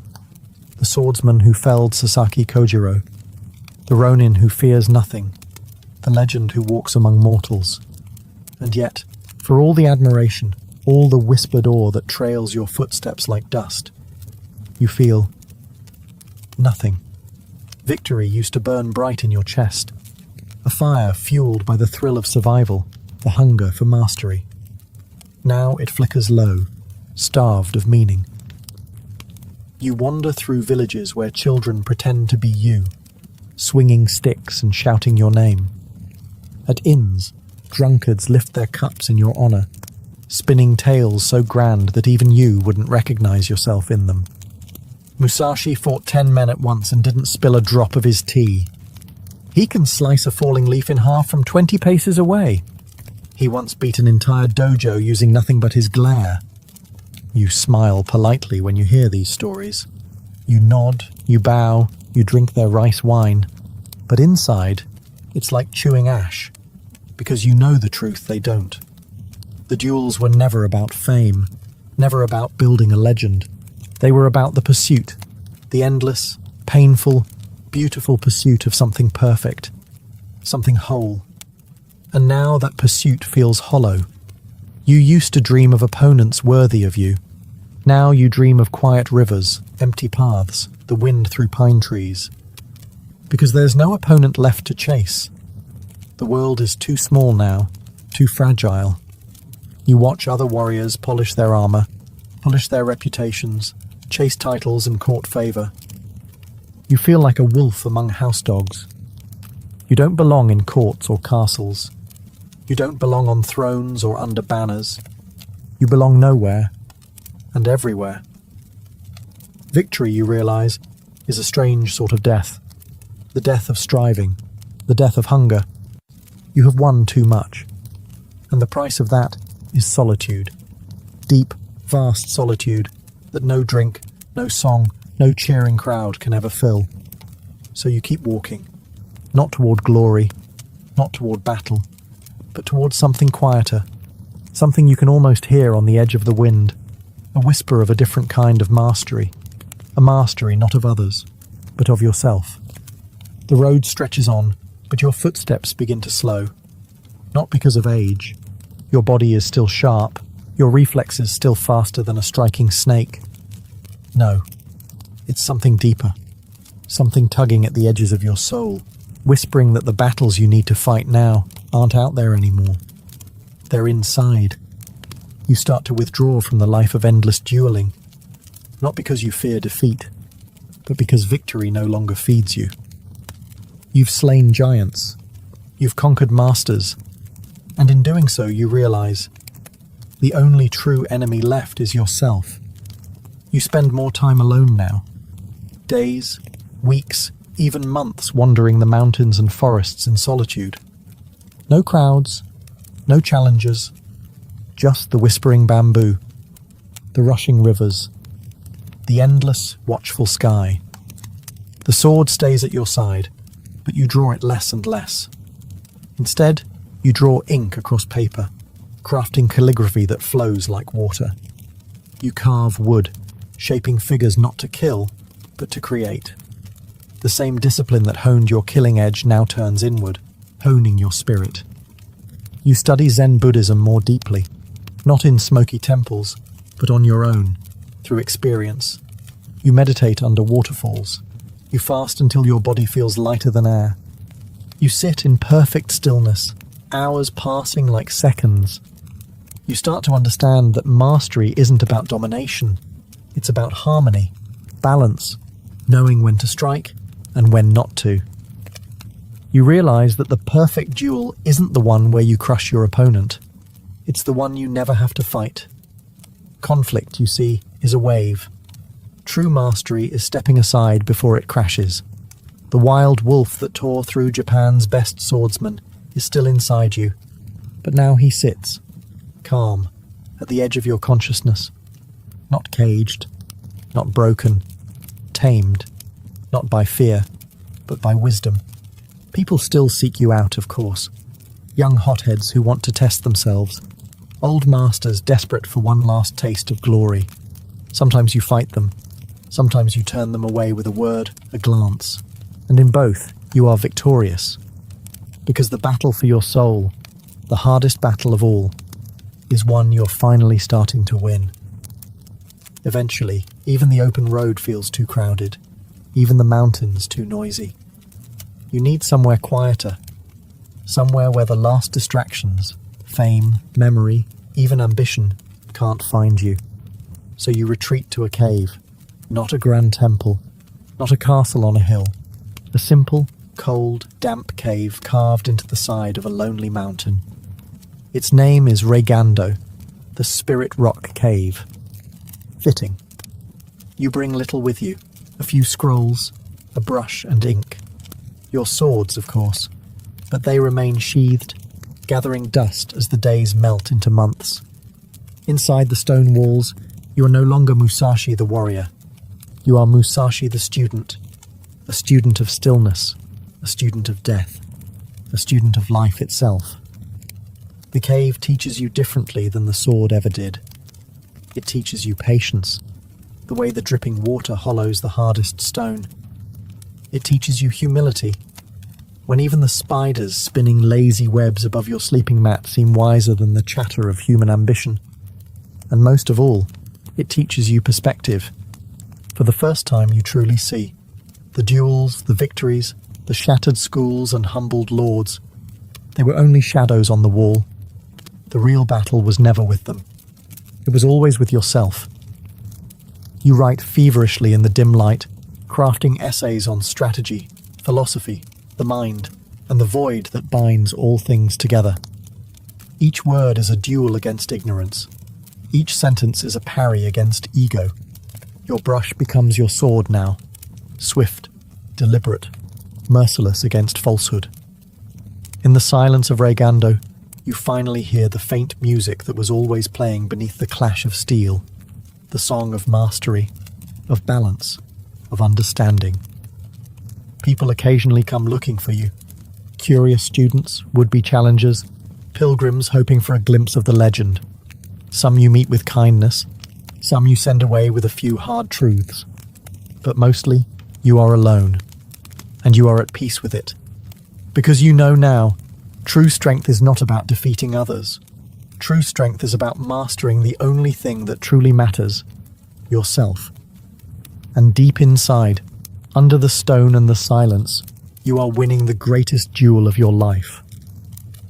The swordsman who felled Sasaki Kojiro. The ronin who fears nothing. The legend who walks among mortals. And yet, for all the admiration, all the whispered awe that trails your footsteps like dust, you feel nothing. Victory used to burn bright in your chest, a fire fueled by the thrill of survival, the hunger for mastery. Now it flickers low, starved of meaning. You wander through villages where children pretend to be you, swinging sticks and shouting your name. At inns, drunkards lift their cups in your honor, spinning tales so grand that even you wouldn't recognize yourself in them. Musashi fought 10 men at once and didn't spill a drop of his tea. He can slice a falling leaf in half from 20 paces away. He once beat an entire dojo using nothing but his glare. You smile politely when you hear these stories. You nod, you bow, you drink their rice wine. But inside, It's like chewing ash, because you know the truth they don't. The duels were never about fame, never about building a legend. They were about the pursuit, the endless, painful, beautiful pursuit of something perfect, something whole. And now that pursuit feels hollow. You used to dream of opponents worthy of you. Now you dream of quiet rivers, empty paths, the wind through pine trees. Because there's no opponent left to chase. The world is too small now, too fragile. You watch other warriors polish their armor, polish their reputations, chase titles and court favor. You feel like a wolf among house dogs. You don't belong in courts or castles. You don't belong on thrones or under banners. You belong nowhere and everywhere. Victory, you realize, is a strange sort of death. The death of striving, the death of hunger. You have won too much. And the price of that is solitude. Deep, vast solitude that no drink, no song, no cheering crowd can ever fill. So you keep walking, not toward glory, not toward battle, but towards something quieter, something you can almost hear on the edge of the wind, a whisper of a different kind of mastery, a mastery not of others, but of yourself. The road stretches on, but your footsteps begin to slow, not because of age. Your body is still sharp, your reflexes still faster than a striking snake. No, it's something deeper, something tugging at the edges of your soul, whispering that the battles you need to fight now aren't out there anymore. They're inside. You start to withdraw from the life of endless dueling, not because you fear defeat, but because victory no longer feeds you. You've slain giants. You've conquered masters. And in doing so, you realize the only true enemy left is yourself. You spend more time alone now. Days, weeks, even months wandering the mountains and forests in solitude. No crowds, no challengers, just the whispering bamboo, the rushing rivers, the endless, watchful sky. The sword stays at your side, but you draw it less and less. Instead, you draw ink across paper, crafting calligraphy that flows like water. You carve wood, shaping figures not to kill, but to create. The same discipline that honed your killing edge now turns inward, honing your spirit. You study Zen Buddhism more deeply, not in smoky temples, but on your own, through experience. You meditate under waterfalls. You fast until your body feels lighter than air. You sit in perfect stillness, hours passing like seconds. You start to understand that mastery isn't about domination. It's about harmony, balance, knowing when to strike and when not to. You realize that the perfect duel isn't the one where you crush your opponent. It's the one you never have to fight. Conflict, you see, is a wave. True mastery is stepping aside before it crashes. The wild wolf that tore through Japan's best swordsman is still inside you, but now he sits, calm, at the edge of your consciousness. Not caged, not broken, tamed, not by fear, but by wisdom. People still seek you out, of course. Young hotheads who want to test themselves. Old masters desperate for one last taste of glory. Sometimes you fight them. Sometimes you turn them away with a word, a glance. And in both, you are victorious. Because the battle for your soul, the hardest battle of all, is one you're finally starting to win. Eventually, even the open road feels too crowded, even the mountains too noisy. You need somewhere quieter, somewhere where the last distractions, fame, memory, even ambition, can't find you. So you retreat to a cave, not a grand temple, not a castle on a hill, a simple, cold, damp cave carved into the side of a lonely mountain. Its name is Reigando, the Spirit Rock Cave. Fitting. You bring little with you, a few scrolls, a brush and ink. Your swords, of course, but they remain sheathed, gathering dust as the days melt into months. Inside the stone walls, you are no longer Musashi the warrior. You are Musashi the student, a student of stillness, a student of death. a student of life itself. The cave teaches you differently than the sword ever did. It teaches you patience, the way the dripping water hollows the hardest stone. It teaches you humility, when even the spiders spinning lazy webs above your sleeping mat seem wiser than the chatter of human ambition. And most of all, it teaches you perspective. For the first time you truly see the duels, the victories, the shattered schools and humbled lords. They were only shadows on the wall. The real battle was never with them. It was always with yourself. You write feverishly in the dim light, crafting essays on strategy, philosophy, the mind, and the void that binds all things together. Each word is a duel against ignorance. Each sentence is a parry against ego. Your brush becomes your sword now, swift, deliberate, merciless against falsehood. In the silence of Reigando, you finally hear the faint music that was always playing beneath the clash of steel, the song of mastery, of balance, of understanding. People occasionally come looking for you. Curious students, would-be challengers, pilgrims hoping for a glimpse of the legend. Some you meet with kindness, some you send away with a few hard truths. But mostly, you are alone, and you are at peace with it. Because you know now, true strength is not about defeating others. True strength is about mastering the only thing that truly matters, yourself. And deep inside, under the stone and the silence, you are winning the greatest duel of your life.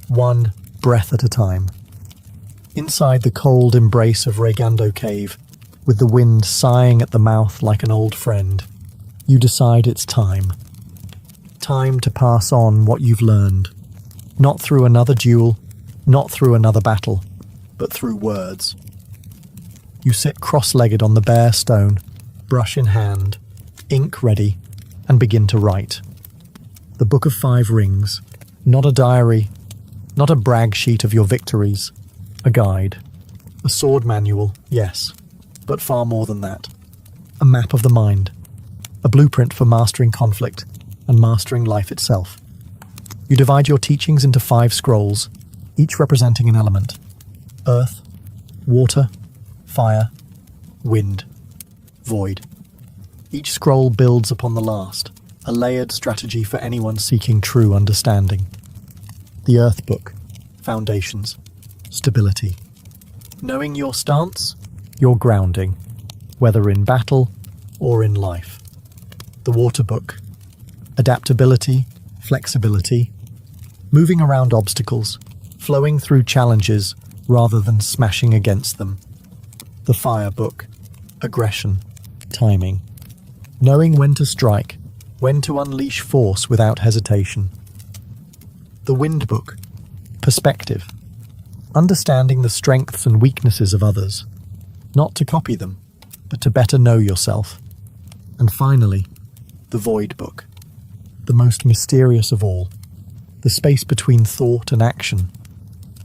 One breath at a time. Inside the cold embrace of Reigando Cave, with the wind sighing at the mouth like an old friend, you decide it's time. Time to pass on what you've learned. Not through another duel, not through another battle, but through words. You sit cross-legged on the bare stone, brush in hand, ink ready, and begin to write. The Book of 5 Rings, not a diary, not a brag sheet of your victories, a guide. A sword manual, yes, but far more than that. A map of the mind, a blueprint for mastering conflict and mastering life itself. You divide your teachings into 5 scrolls, each representing an element: earth, water, fire, wind, void. Each scroll builds upon the last, a layered strategy for anyone seeking true understanding. The Earth Book, Foundations, Stability. Knowing your stance, your grounding, whether in battle or in life. The Water Book, Adaptability, Flexibility, moving around obstacles, flowing through challenges rather than smashing against them. The Fire Book, Aggression, Timing, knowing when to strike, when to unleash force without hesitation. The Wind Book, Perspective, understanding the strengths and weaknesses of others, not to copy them, but to better know yourself. And finally, the Void Book, the most mysterious of all, the space between thought and action,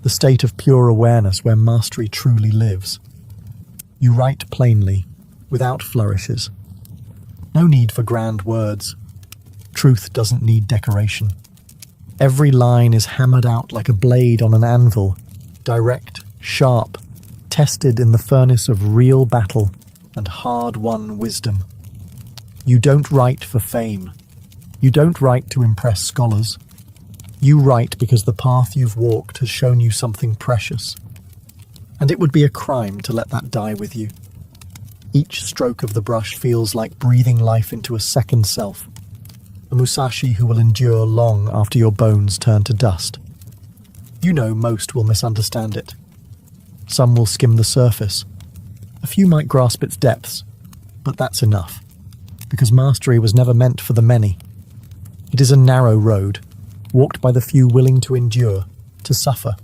the state of pure awareness where mastery truly lives. You write plainly, without flourishes. No need for grand words. Truth doesn't need decoration. Every line is hammered out like a blade on an anvil, direct, sharp, tested in the furnace of real battle and hard-won wisdom. You don't write for fame. You don't write to impress scholars. You write because the path you've walked has shown you something precious. And it would be a crime to let that die with you. Each stroke of the brush feels like breathing life into a second self, a Musashi who will endure long after your bones turn to dust. You know most will misunderstand it. Some will skim the surface. A few might grasp its depths, but that's enough, because mastery was never meant for the many. It is a narrow road, walked by the few willing to endure, to suffer,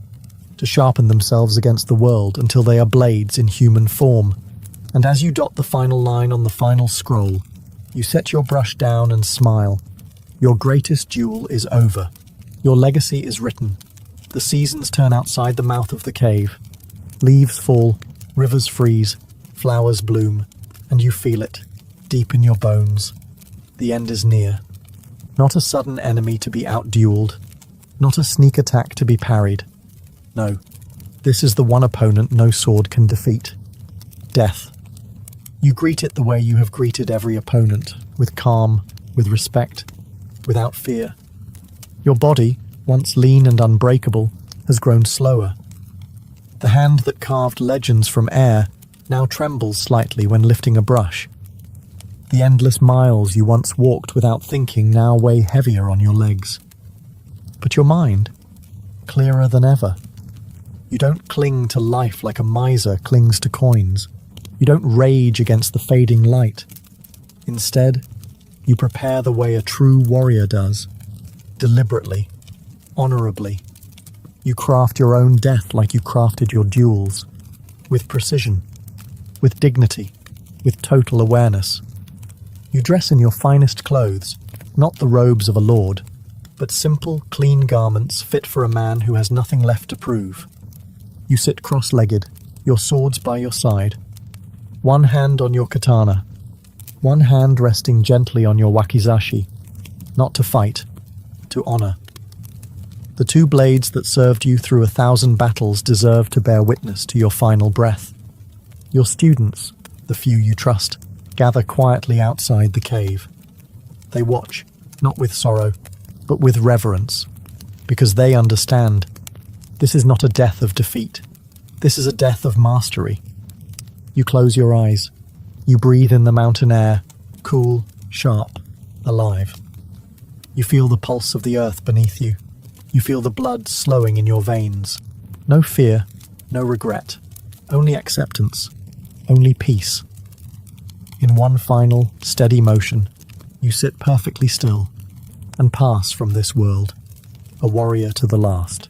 to sharpen themselves against the world until they are blades in human form. And as you dot the final line on the final scroll, you set your brush down and smile. Your greatest duel is over. Your legacy is written. The seasons turn outside the mouth of the cave. Leaves fall, rivers freeze, flowers bloom, and you feel it, deep in your bones. The end is near. Not a sudden enemy to be outdueled, Not a sneak attack to be parried. No, this is the one opponent no sword can defeat. Death. You greet it the way you have greeted every opponent, with calm, with respect, without fear. Your body, once lean and unbreakable, has grown slower. The hand that carved legends from air now trembles slightly when lifting a brush. The endless miles you once walked without thinking now weigh heavier on your legs. But your mind, clearer than ever. You don't cling to life like a miser clings to coins. You don't rage against the fading light. Instead, you prepare the way a true warrior does, deliberately, honorably. You craft your own death like you crafted your duels, with precision, with dignity, with total awareness. You dress in your finest clothes, not the robes of a lord, but simple, clean garments fit for a man who has nothing left to prove. You sit cross-legged, your swords by your side, one hand on your katana, one hand resting gently on your wakizashi, not to fight, to honor. The two blades that served you through 1,000 battles deserve to bear witness to your final breath. Your students, the few you trust, gather quietly outside the cave. They watch, not with sorrow, but with reverence, because they understand. This is not a death of defeat. This is a death of mastery. You close your eyes. You breathe in the mountain air, cool, sharp, alive. You feel the pulse of the earth beneath you. You feel the blood slowing in your veins. No fear, no regret, only acceptance, only peace. In one final, steady motion, you sit perfectly still and pass from this world, a warrior to the last.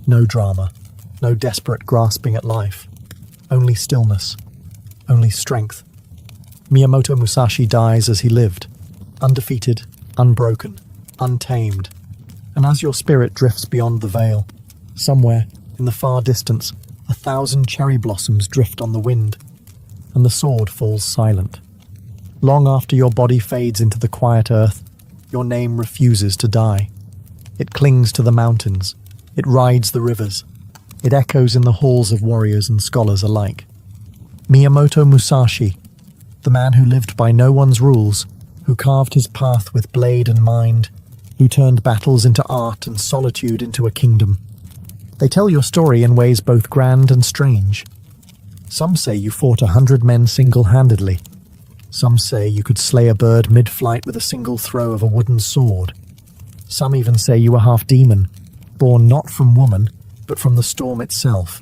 No drama, no desperate grasping at life, only stillness, only strength. Miyamoto Musashi dies as he lived, undefeated, unbroken, untamed. And as your spirit drifts beyond the veil, somewhere in the far distance, 1,000 cherry blossoms drift on the wind, and the sword falls silent. Long after your body fades into the quiet earth, your name refuses to die. It clings to the mountains. It rides the rivers. It echoes in the halls of warriors and scholars alike. Miyamoto Musashi, the man who lived by no one's rules, who carved his path with blade and mind, who turned battles into art and solitude into a kingdom. They tell your story in ways both grand and strange. Some say you fought 100 men single-handedly. Some say you could slay a bird mid-flight with a single throw of a wooden sword. Some even say you were half demon, born not from woman, but from the storm itself.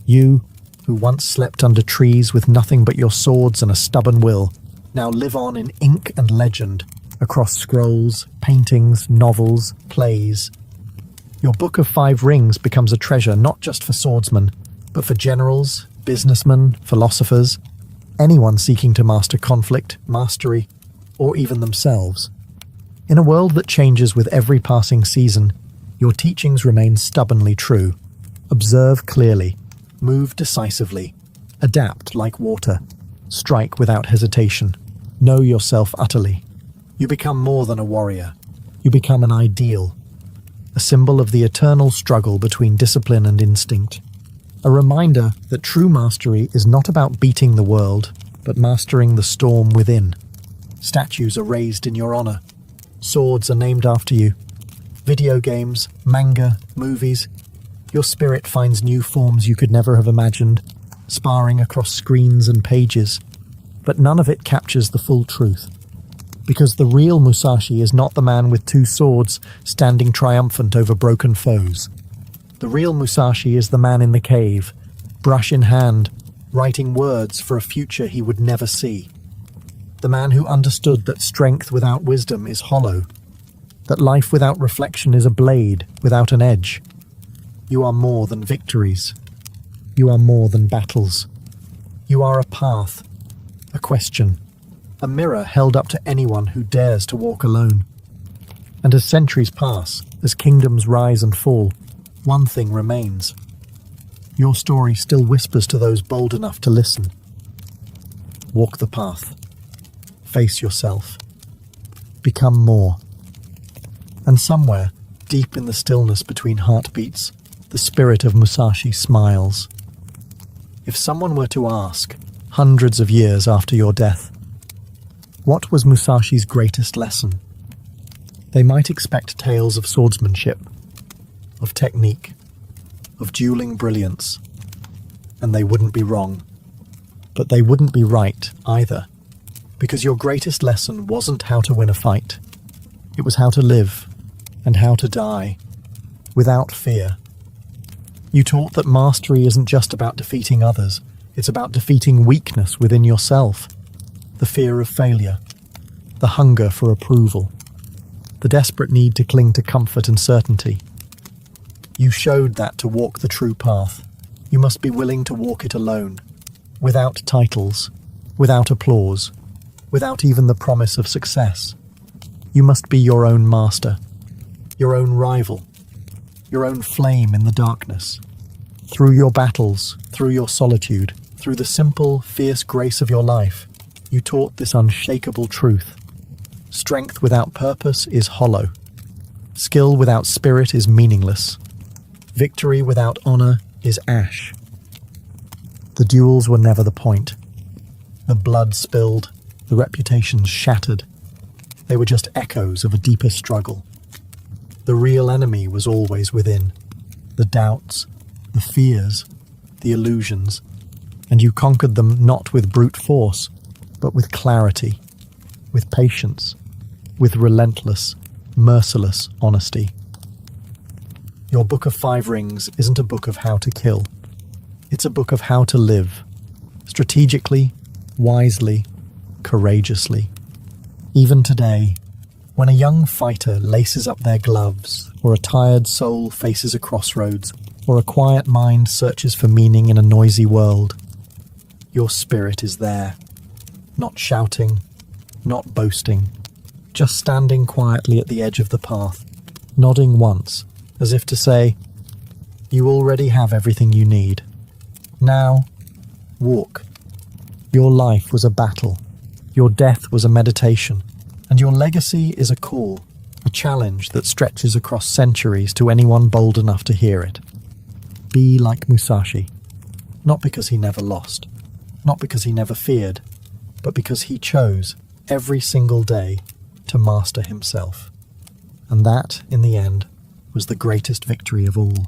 You, who once slept under trees with nothing but your swords and a stubborn will, now live on in ink and legend, across scrolls, paintings, novels, plays. Your Book of 5 Rings becomes a treasure not just for swordsmen, but for generals, businessmen, philosophers, anyone seeking to master conflict, mastery, or even themselves. In a world that changes with every passing season, your teachings remain stubbornly true. Observe clearly, move decisively, adapt like water, strike without hesitation, know yourself utterly. You become more than a warrior. You become an ideal, a symbol of the eternal struggle between discipline and instinct. A reminder that true mastery is not about beating the world, but mastering the storm within. Statues are raised in your honor. Swords are named after you. Video games, manga, movies. Your spirit finds new forms you could never have imagined, sparring across screens and pages. But none of it captures the full truth. Because the real Musashi is not the man with 2 swords standing triumphant over broken foes. The real Musashi is the man in the cave, brush in hand, writing words for a future he would never see. The man who understood that strength without wisdom is hollow, that life without reflection is a blade without an edge. You are more than victories. You are more than battles. You are a path, a question, a mirror held up to anyone who dares to walk alone. And as centuries pass, as kingdoms rise and fall, one thing remains. Your story still whispers to those bold enough to listen. Walk the path. Face yourself. Become more. And somewhere, deep in the stillness between heartbeats, the spirit of Musashi smiles. If someone were to ask, hundreds of years after your death, what was Musashi's greatest lesson? They might expect tales of swordsmanship, of technique, of dueling brilliance, and they wouldn't be wrong. But they wouldn't be right either, because your greatest lesson wasn't how to win a fight. It was how to live and how to die without fear. You taught that mastery isn't just about defeating others, it's about defeating weakness within yourself, the fear of failure, the hunger for approval, the desperate need to cling to comfort and certainty. You showed that to walk the true path, you must be willing to walk it alone, without titles, without applause, without even the promise of success. You must be your own master, your own rival, your own flame in the darkness. Through your battles, through your solitude, through the simple, fierce grace of your life, you taught this unshakable truth. Strength without purpose is hollow. Skill without spirit is meaningless. Victory without honor is ash. The duels were never the point. The blood spilled, the reputations shattered. They were just echoes of a deeper struggle. The real enemy was always within. The doubts, the fears, the illusions. And you conquered them not with brute force, but with clarity, with patience, with relentless, merciless honesty. Your Book of Five Rings isn't a book of how to kill. It's a book of how to live, strategically, wisely, courageously. Even today, when a young fighter laces up their gloves, or a tired soul faces a crossroads, or a quiet mind searches for meaning in a noisy world, your spirit is there, not shouting, not boasting, just standing quietly at the edge of the path, nodding once, as if to say, you already have everything you need. Now, walk. Your life was a battle, your death was a meditation, and your legacy is a call, a challenge that stretches across centuries to anyone bold enough to hear it. Be like Musashi, not because he never lost, not because he never feared, but because he chose, every single day, to master himself. And that, in the end, was the greatest victory of all.